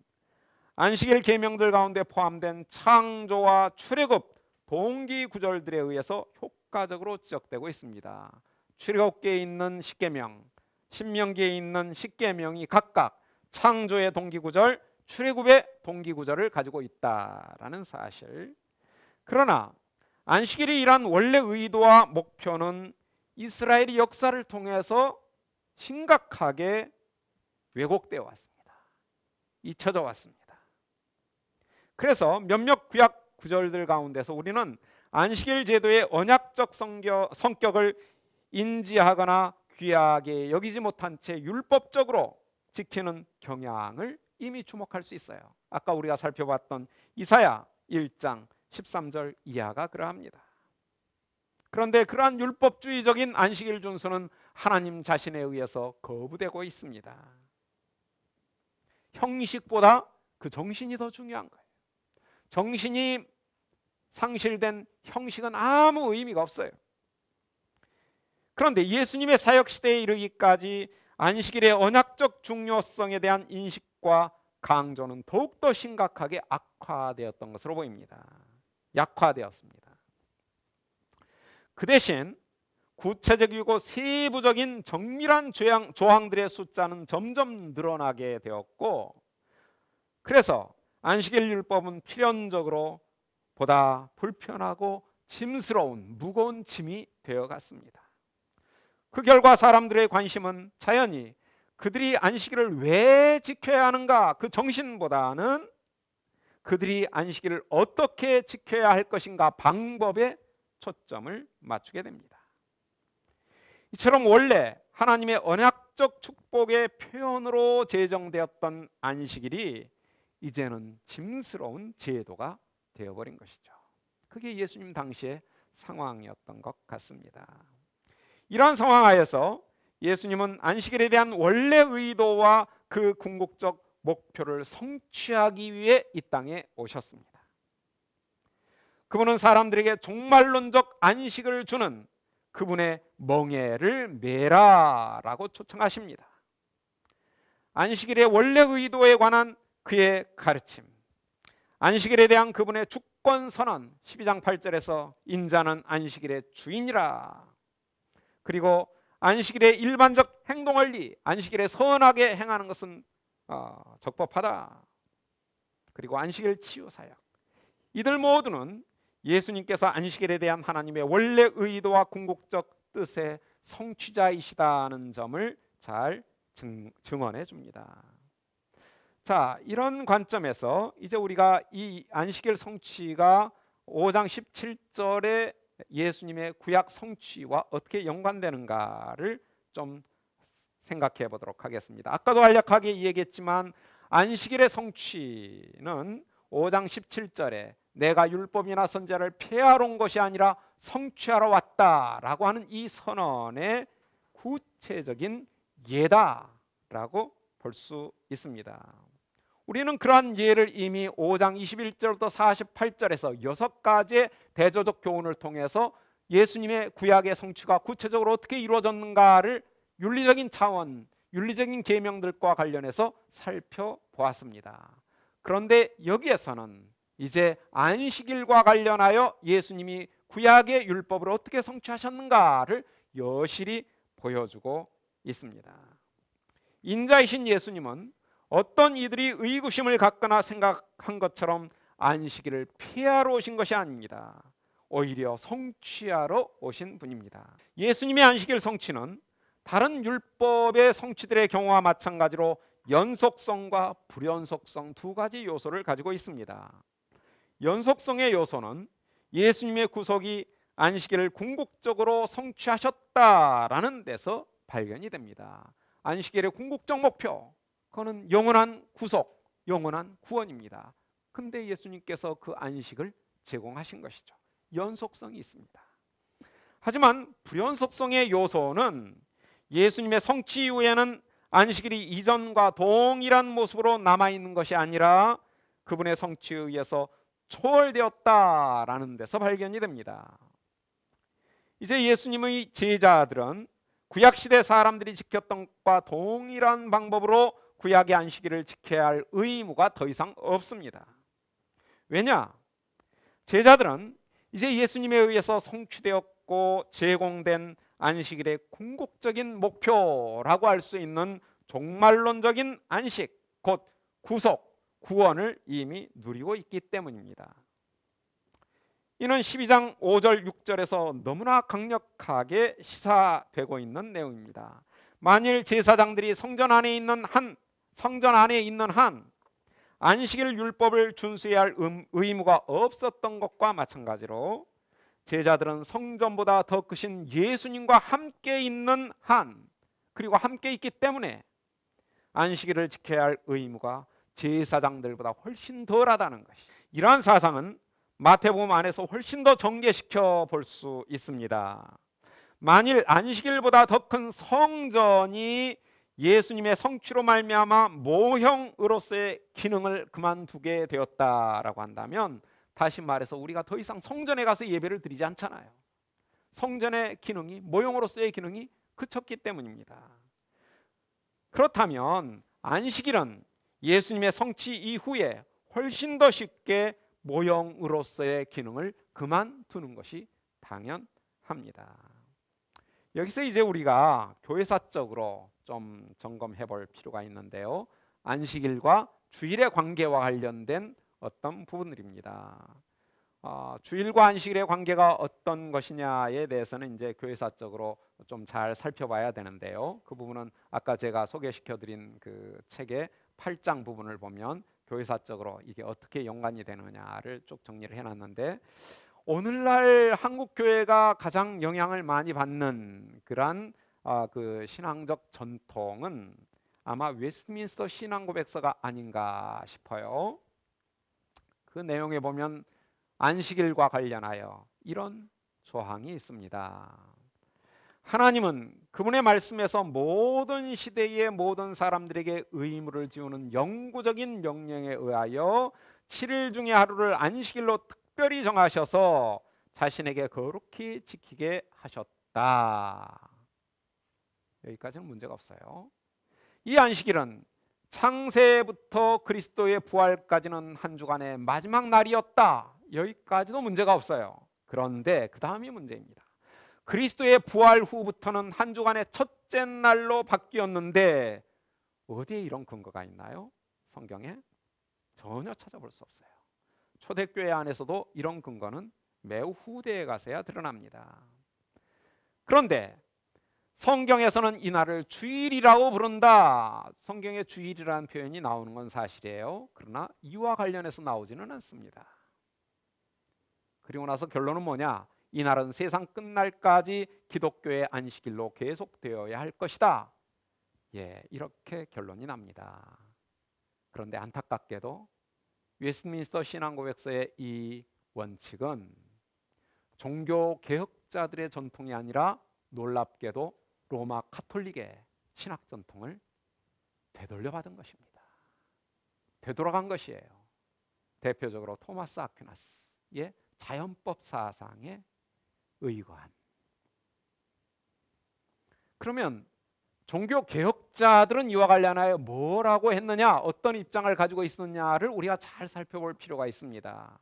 안식일 계명들 가운데 포함된 창조와 출애굽 동기 구절들에 의해서 효과적으로 지적되고 있습니다. 출애굽기에 있는 십계명, 신명기에 있는 십계명이 각각 창조의 동기 구절, 출애굽의 동기 구절을 가지고 있다라는 사실. 그러나 안식일이 이란 원래 의도와 목표는 이스라엘의 역사를 통해서 심각하게 왜곡되어 왔습니다. 잊혀져 왔습니다. 그래서 몇몇 구약 구절들 가운데서 우리는 안식일 제도의 언약적 성격을 인지하거나 귀하게 여기지 못한 채 율법적으로 지키는 경향을 이미 주목할 수 있어요. 아까 우리가 살펴봤던 이사야 1장 13절 이하가 그러합니다. 그런데 그러한 율법주의적인 안식일 준수는 하나님 자신에 의해서 거부되고 있습니다. 형식보다 그 정신이 더 중요한 거예요. 정신이 상실된 형식은 아무 의미가 없어요. 그런데 예수님의 사역 시대에 이르기까지 안식일의 언약적 중요성에 대한 인식과 강조는 더욱더 심각하게 악화되었던 것으로 보입니다. 약화되었습니다. 그 대신 구체적이고 세부적인 정밀한 조항들의 숫자는 점점 늘어나게 되었고, 그래서 안식일 율법은 필연적으로 보다 불편하고 짐스러운 무거운 짐이 되어갔습니다. 그 결과 사람들의 관심은 자연히 그들이 안식일을 왜 지켜야 하는가 그 정신보다는 그들이 안식일을 어떻게 지켜야 할 것인가 방법에 초점을 맞추게 됩니다. 이처럼 원래 하나님의 언약적 축복의 표현으로 제정되었던 안식일이 이제는 짐스러운 제도가 되어버린 것이죠. 그게 예수님 당시의 상황이었던 것 같습니다. 이러한 상황 하에서 예수님은 안식일에 대한 원래 의도와 그 궁극적 목표를 성취하기 위해 이 땅에 오셨습니다. 그분은 사람들에게 종말론적 안식을 주는 그분의 멍에를 메라라고 초청하십니다. 안식일의 원래 의도에 관한 그의 가르침, 안식일에 대한 그분의 주권 선언 12장 8절에서 인자는 안식일의 주인이라, 그리고 안식일의 일반적 행동 원리, 안식일에 선하게 행하는 것은 적법하다, 그리고 안식일 치유 사역, 이들 모두는 예수님께서 안식일에 대한 하나님의 원래 의도와 궁극적 뜻의 성취자이시다는 점을 잘 증언해 줍니다. 자, 이런 관점에서 이제 우리가 이 안식일 성취가 5장 17절에 예수님의 구약 성취와 어떻게 연관되는가를 좀 생각해 보도록 하겠습니다. 아까도 간략하게 얘기했지만 안식일의 성취는 5장 17절에 내가 율법이나 선지자를 폐하러 온 것이 아니라 성취하러 왔다라고 하는 이 선언의 구체적인 예다라고 볼 수 있습니다. 우리는 그러한 예를 이미 5장 21절부터 48절에서 6가지의 대조적 교훈을 통해서 예수님의 구약의 성취가 구체적으로 어떻게 이루어졌는가를 윤리적인 차원, 윤리적인 계명들과 관련해서 살펴보았습니다. 그런데 여기에서는 이제 안식일과 관련하여 예수님이 구약의 율법을 어떻게 성취하셨는가를 여실히 보여주고 있습니다. 인자이신 예수님은 어떤 이들이 의구심을 갖거나 생각한 것처럼 안식일을 폐하러 오신 것이 아닙니다. 오히려 성취하러 오신 분입니다. 예수님의 안식일 성취는 다른 율법의 성취들의 경우와 마찬가지로 연속성과 불연속성 두 가지 요소를 가지고 있습니다. 연속성의 요소는 예수님의 구속이 안식일을 궁극적으로 성취하셨다라는 데서 발견이 됩니다. 안식일의 궁극적 목표, 그거는 영원한 구속, 영원한 구원입니다. 근데 예수님께서 그 안식을 제공하신 것이죠. 연속성이 있습니다. 하지만 불연속성의 요소는 예수님의 성취 이후에는 안식일이 이전과 동일한 모습으로 남아있는 것이 아니라 그분의 성취에 의해서 초월되었다라는 데서 발견이 됩니다. 이제 예수님의 제자들은 구약시대 사람들이 지켰던 것과 동일한 방법으로 구약의 안식일을 지켜야 할 의무가 더 이상 없습니다. 왜냐? 제자들은 이제 예수님에 의해서 성취되었고 제공된 안식일의 궁극적인 목표라고 할 수 있는 종말론적인 안식, 곧 구속, 구원을 이미 누리고 있기 때문입니다. 이는 12장 5절 6절에서 너무나 강력하게 시사되고 있는 내용입니다. 만일 제사장들이 성전 안에 있는 한 안식일 율법을 준수해야 할 의무가 없었던 것과 마찬가지로 제자들은 성전보다 더 크신 예수님과 함께 있는 한, 그리고 함께 있기 때문에 안식일을 지켜야 할 의무가 제사장들보다 훨씬 덜하다는 것이, 이러한 사상은 마태복음 안에서 훨씬 더 전개시켜 볼 수 있습니다. 만일 안식일보다 더 큰 성전이 예수님의 성취로 말미암아 모형으로서의 기능을 그만두게 되었다라고 한다면, 다시 말해서 우리가 더 이상 성전에 가서 예배를 드리지 않잖아요. 성전의 기능이, 모형으로서의 기능이 그쳤기 때문입니다. 그렇다면 안식일은 예수님의 성취 이후에 훨씬 더 쉽게 모형으로서의 기능을 그만두는 것이 당연합니다. 여기서 이제 우리가 교회사적으로 좀 점검해 볼 필요가 있는데요. 안식일과 주일의 관계와 관련된 어떤 부분들입니다. 주일과 안식일의 관계가 어떤 것이냐에 대해서는 이제 교회사적으로 좀 잘 살펴봐야 되는데요. 그 부분은 아까 제가 소개시켜드린 그 책의 8장 부분을 보면 교회사적으로 이게 어떻게 연관이 되느냐를 쭉 정리를 해놨는데, 오늘날 한국 교회가 가장 영향을 많이 받는 그런 그 신앙적 전통은 아마 웨스트민스터 신앙고백서가 아닌가 싶어요. 그 내용에 보면 안식일과 관련하여 이런 조항이 있습니다. 하나님은 그분의 말씀에서 모든 시대의 모든 사람들에게 의무를 지우는 영구적인 명령에 의하여 7일 중에 하루를 안식일로 특별히 정하셔서 자신에게 거룩히 지키게 하셨다. 여기까지는 문제가 없어요. 이 안식일은 창세부터 그리스도의 부활까지는 한 주간의 마지막 날이었다. 여기까지도 문제가 없어요. 그런데 그 다음이 문제입니다. 그리스도의 부활 후부터는 한 주간의 첫째 날로 바뀌었는데 어디에 이런 근거가 있나요? 성경에 전혀 찾아볼 수 없어요. 초대교회 안에서도 이런 근거는 매우 후대에 가서야 드러납니다. 그런데 성경에서는 이 날을 주일이라고 부른다. 성경에 주일이라는 표현이 나오는 건 사실이에요. 그러나 이와 관련해서 나오지는 않습니다. 그리고 나서 결론은 뭐냐? 이 날은 세상 끝날까지 기독교의 안식일로 계속되어야 할 것이다. 이렇게 결론이 납니다. 그런데 안타깝게도 웨스트민스터 신앙고백서의 이 원칙은 종교 개혁자들의 전통이 아니라 놀랍게도 로마 카톨릭의 신학 전통을 되돌려받은 것입니다. 되돌아간 것이에요. 대표적으로 토마스 아퀴나스의 자연법 사상에 의거한. 그러면 종교 개혁자들은 이와 관련하여 뭐라고 했느냐, 어떤 입장을 가지고 있었느냐를 우리가 잘 살펴볼 필요가 있습니다.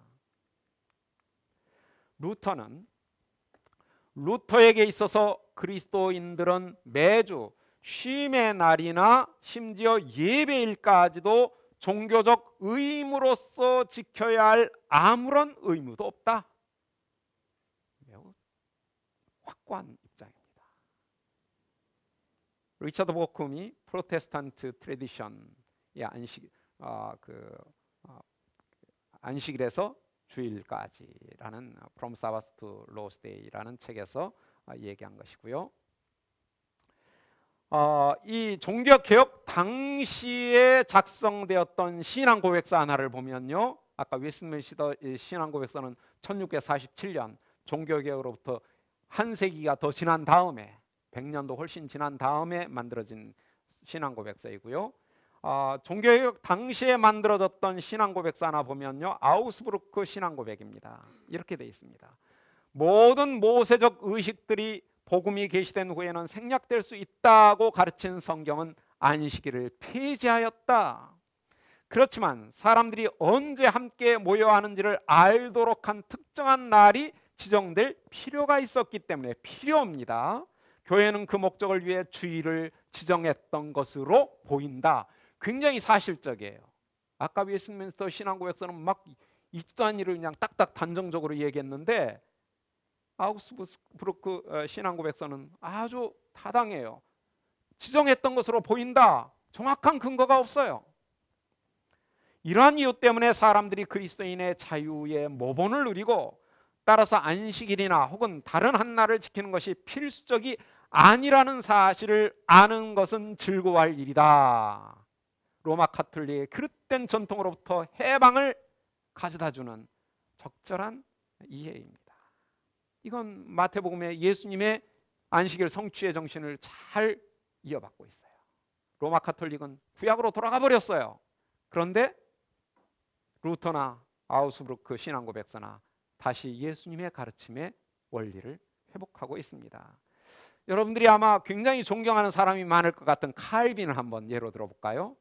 루터에게 있어서 그리스도인들은 매주 쉼의 날이나 심지어 예배일까지도 종교적 의무로서 지켜야 할 아무런 의무도 없다. 매우 확고한 입장입니다. 리처드 보쿰이 프로테스탄트 트래디션의 안식일에서 주일까지라는 From Sabbath to Lord's Day라는 책에서 얘기한 것이고요. 이 종교개혁 당시에 작성되었던 신앙고백서 하나를 보면요, 아까 웨스트민스터 신앙고백서는 1647년 종교개혁으로부터 한 세기가 더 지난 다음에 100년도 훨씬 지난 다음에 만들어진 신앙고백서이고요. 종교개혁 당시에 만들어졌던 신앙고백서 하나 보면요, 아우스부르크 신앙고백입니다. 이렇게 되어 있습니다. 모든 모세적 의식들이 복음이 계시된 후에는 생략될 수 있다고 가르친 성경은 안식일을 폐지하였다. 그렇지만 사람들이 언제 함께 모여야 하는지를 알도록 한 특정한 날이 지정될 필요가 있었기 때문에 필요입니다. 교회는 그 목적을 위해 주일을 지정했던 것으로 보인다. 굉장히 사실적이에요. 아까 웨스트민스터 신앙고백서는 막 있지도 않은 일을 그냥 딱딱 단정적으로 얘기했는데 아우스부르크 신앙고백서는 아주 타당해요. 지정했던 것으로 보인다. 정확한 근거가 없어요. 이러한 이유 때문에 사람들이 그리스도인의 자유의 모본을 누리고 따라서 안식일이나 혹은 다른 한 날을 지키는 것이 필수적이 아니라는 사실을 아는 것은 즐거워할 일이다. 로마 카톨릭의 그릇된 전통으로부터 해방을 가져다주는 적절한 이해입니다. 이건 마태복음의 예수님의 안식일 성취의 정신을 잘 이어받고 있어요. 로마 카톨릭은 구약으로 돌아가 버렸어요. 그런데 루터나 아우스부르크 신앙고백서나 다시 예수님의 가르침의 원리를 회복하고 있습니다. 여러분들이 아마 굉장히 존경하는 사람이 많을 것 같은 칼빈을 한번 예로 들어볼까요?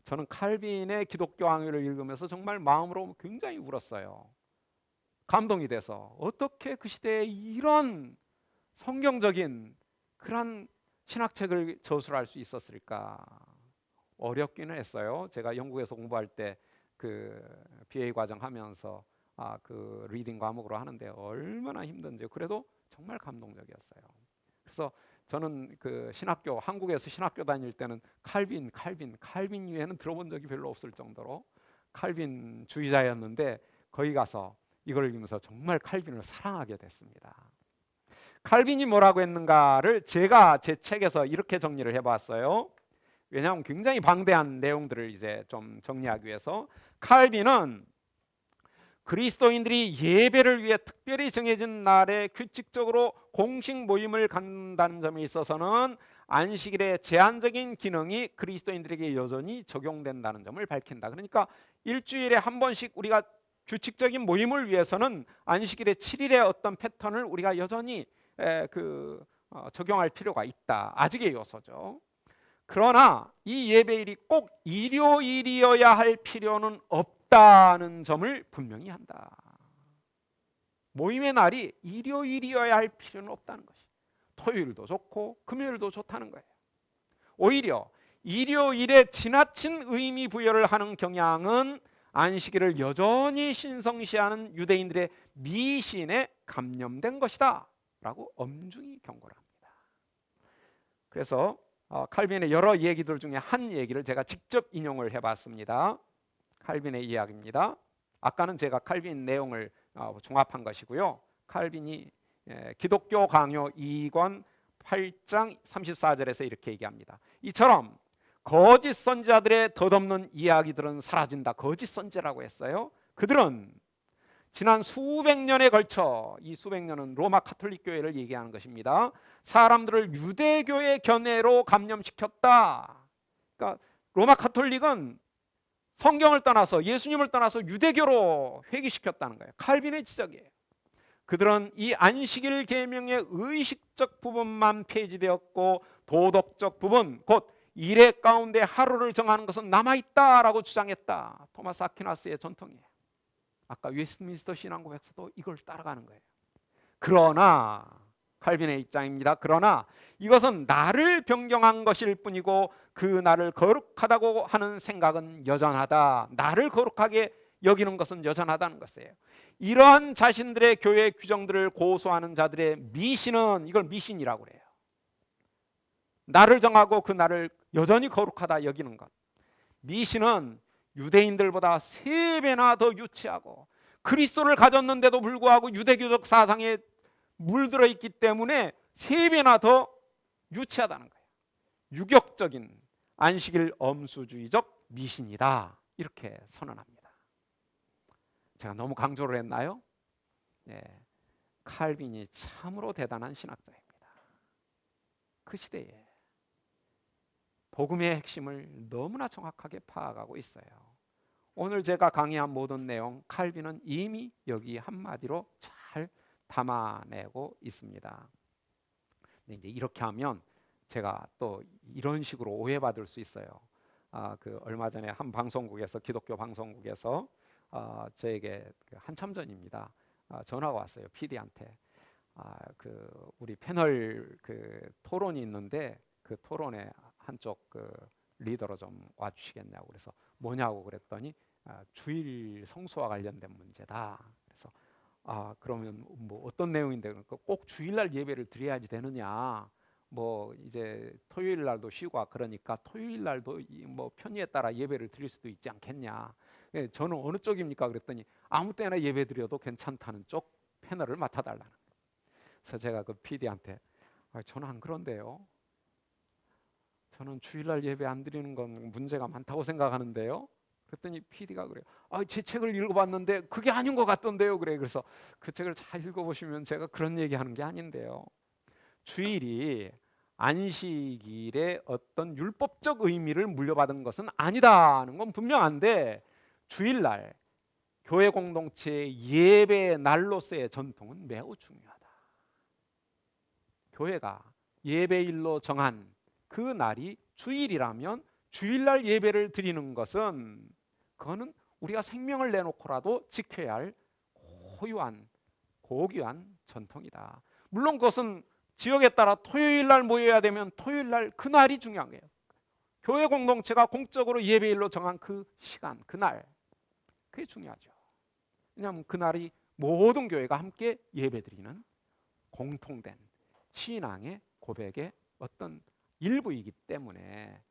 저는 칼빈의 기독교 항해를 읽으면서 정말 마음으로 굉장히 울었어요. 감동이 돼서 어떻게 그 시대에 이런 성경적인 그런 신학책을 저술할 수 있었을까? 어렵기는 했어요. 제가 영국에서 공부할 때 그 BA 과정 하면서 그 리딩 과목으로 하는데 얼마나 힘든지. 그래도 정말 감동적이었어요. 그래서 저는 그 신학교, 한국에서 신학교 다닐 때는 칼빈 이외에는 들어본 적이 별로 없을 정도로 칼빈 주의자였는데 거기 가서 이걸 읽으면서 정말 칼빈을 사랑하게 됐습니다. 칼빈이 뭐라고 했는가를 제가 제 책에서 이렇게 정리를 해봤어요. 왜냐하면 굉장히 방대한 내용들을 이제 좀 정리하기 위해서. 칼빈은 그리스도인들이 예배를 위해 특별히 정해진 날에 규칙적으로 공식 모임을 갖는다는 점에 있어서는 안식일의 제한적인 기능이 그리스도인들에게 여전히 적용된다는 점을 밝힌다. 그러니까 일주일에 한 번씩 우리가 규칙적인 모임을 위해서는 안식일의 7일의 어떤 패턴을 우리가 여전히 적용할 필요가 있다. 아직의 요소죠. 그러나 이 예배일이 꼭 일요일이어야 할 필요는 없다는 점을 분명히 한다. 모임의 날이 일요일이어야 할 필요는 없다는 것이. 토요일도 좋고 금요일도 좋다는 거예요. 오히려 일요일에 지나친 의미 부여를 하는 경향은 안식일을 여전히 신성시하는 유대인들의 미신에 감염된 것이다 라고 엄중히 경고를 합니다. 그래서 칼빈의 여러 얘기들 중에 한 얘기를 제가 직접 인용을 해봤습니다. 칼빈의 이야기입니다. 아까는 제가 칼빈 내용을 종합한 것이고요. 칼빈이 기독교 강요 2권 8장 34절에서 이렇게 얘기합니다. 이처럼 거짓 선지자들의 덧없는 이야기들은 사라진다. 거짓 선지라고 했어요. 그들은 지난 수백 년에 걸쳐, 이 수백 년은 로마 카톨릭 교회를 얘기하는 것입니다. 사람들을 유대교의 견해로 감염시켰다. 그러니까 로마 카톨릭은 성경을 떠나서 예수님을 떠나서 유대교로 회귀시켰다는 거예요. 칼빈의 지적이에요. 그들은 이 안식일 계명의 의식적 부분만 폐지되었고 도덕적 부분, 곧 일의 가운데 하루를 정하는 것은 남아있다라고 주장했다. 토마스 아퀴나스의 전통이에요. 아까 웨스트민스터 신앙고백서도 이걸 따라가는 거예요. 그러나 칼빈의 입장입니다. 그러나 이것은 나를 변경한 것일 뿐이고 그 나를 거룩하다고 하는 생각은 여전하다. 나를 거룩하게 여기는 것은 여전하다는 것이에요. 이러한 자신들의 교회 규정들을 고수하는 자들의 미신은, 이걸 미신이라고 그래요. 나를 정하고 그 나를 여전히 거룩하다 여기는 것. 미신은 유대인들보다 3배나 더 유치하고 그리스도를 가졌는데도 불구하고 유대교적 사상에 물들어 있기 때문에 3배나 더 유치하다는 거예요. 유격적인 안식일 엄수주의적 미신이다, 이렇게 선언합니다. 제가 너무 강조를 했나요? 예, 칼빈이 참으로 대단한 신학자입니다. 그 시대에 복음의 핵심을 너무나 정확하게 파악하고 있어요. 오늘 제가 강의한 모든 내용 칼빈은 이미 여기 한마디로 잘 담아내고 있습니다. 이제 이렇게 하면 제가 또 이런 식으로 오해받을 수 있어요. 그 얼마 전에 한 방송국에서, 기독교 방송국에서 저에게 한참 전입니다. 전화가 왔어요. PD한테. 그 우리 패널 그 토론이 있는데 그 토론에 한쪽 그 리더로 좀 와주시겠냐고. 그래서 뭐냐고 그랬더니 주일 성수와 관련된 문제다. 그래서 그러면 뭐 어떤 내용인데, 그러니까 꼭 주일날 예배를 드려야지 되느냐, 뭐 이제 토요일 날도 쉬고 그러니까 토요일 날도 뭐 편의에 따라 예배를 드릴 수도 있지 않겠냐. 예, 저는 어느 쪽입니까 그랬더니 아무 때나 예배 드려도 괜찮다는 쪽 패널을 맡아달라는. 그래서 제가 그 PD한테 저는 안 그런데요, 저는 주일날 예배 안 드리는 건 문제가 많다고 생각하는데요. 그랬더니 PD가 그래요. 제 책을 읽어봤는데 그게 아닌 것 같던데요. 그래. 그래서 그 책을 잘 읽어보시면 제가 그런 얘기하는 게 아닌데요. 주일이 안식일의 어떤 율법적 의미를 물려받은 것은 아니다는 건 분명한데, 주일날 교회 공동체의 예배 날로서의 전통은 매우 중요하다. 교회가 예배일로 정한 그 날이 주일이라면 주일날 예배를 드리는 것은, 그거는 우리가 생명을 내놓고라도 지켜야 할 고귀한 전통이다. 물론 그것은 지역에 따라 토요일날 모여야 되면 토요일날 그 날이 중요한 거예요. 교회 공동체가 공적으로 예배일로 정한 그 시간, 그 날, 그게 중요하죠. 왜냐하면 그 날이 모든 교회가 함께 예배드리는 공통된 신앙의 고백의 어떤 일부이기 때문에,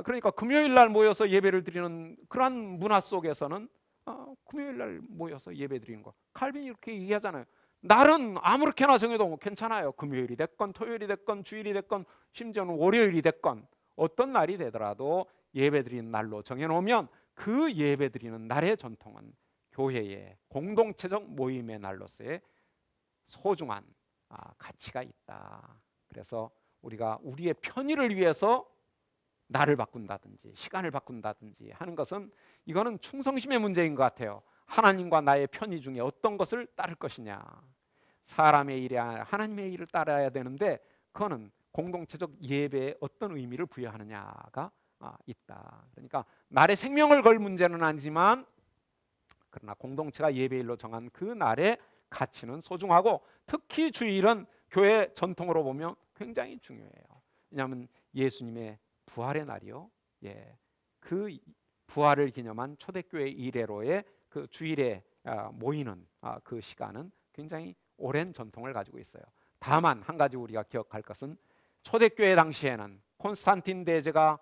그러니까 금요일 날 모여서 예배를 드리는 그러한 문화 속에서는 금요일 날 모여서 예배 드리는 거, 칼빈이 이렇게 얘기하잖아요. 날은 아무렇게나 정해도 괜찮아요. 금요일이 됐건 토요일이 됐건 주일이 됐건 심지어는 월요일이 됐건 어떤 날이 되더라도 예배 드리는 날로 정해놓으면 그 예배 드리는 날의 전통은 교회의 공동체적 모임의 날로서의 소중한 가치가 있다. 그래서 우리가 우리의 편의를 위해서 날을 바꾼다든지 시간을 바꾼다든지 하는 것은, 이거는 충성심의 문제인 것 같아요. 하나님과 나의 편의 중에 어떤 것을 따를 것이냐. 사람의 일이 아니라 하나님의 일을 따라야 되는데, 그거는 공동체적 예배에 어떤 의미를 부여하느냐가 있다. 그러니까 날의 생명을 걸 문제는 아니지만, 그러나 공동체가 예배일로 정한 그 날의 가치는 소중하고, 특히 주일은 교회 전통으로 보면 굉장히 중요해요. 왜냐하면 예수님의 부활의 날이요. 그 부활을 기념한 초대교회 이래로의 그 주일에 모이는 그 시간은 굉장히 오랜 전통을 가지고 있어요. 다만 한 가지 우리가 기억할 것은, 초대교회 당시에는 콘스탄틴 대제가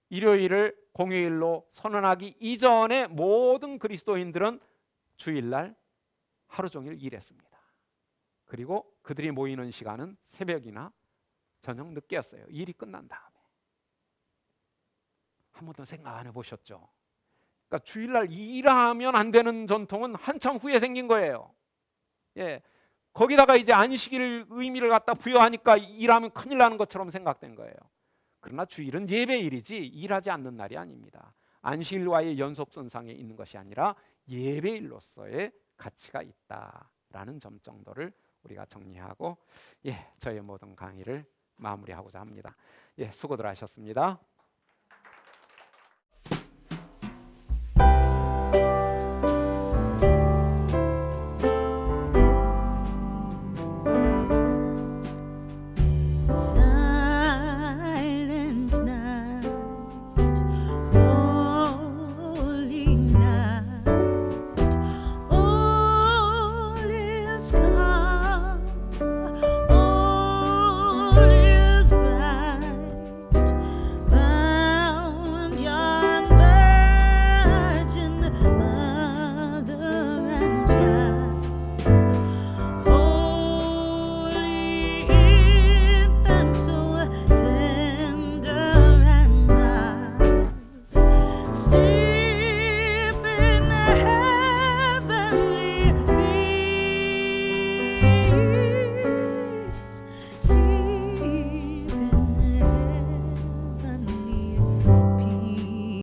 일요일을 공휴일로 선언하기 이전에 모든 그리스도인들은 주일날 하루 종일 일했습니다. 그리고 그들이 모이는 시간은 새벽이나 저녁 늦게였어요. 일이 끝난 다음에. 한 번도 생각 안 해보셨죠? 그러니까 주일날 일하면 안 되는 전통은 한참 후에 생긴 거예요. 거기다가 이제 안식일 의미를 갖다 부여하니까 일하면 큰일 나는 것처럼 생각된 거예요. 그러나 주일은 예배일이지 일하지 않는 날이 아닙니다. 안식일과의 연속선상에 있는 것이 아니라 예배일로서의 가치가 있다라는 점 정도를 우리가 정리하고 저의 모든 강의를 마무리하고자 합니다. 수고들 하셨습니다.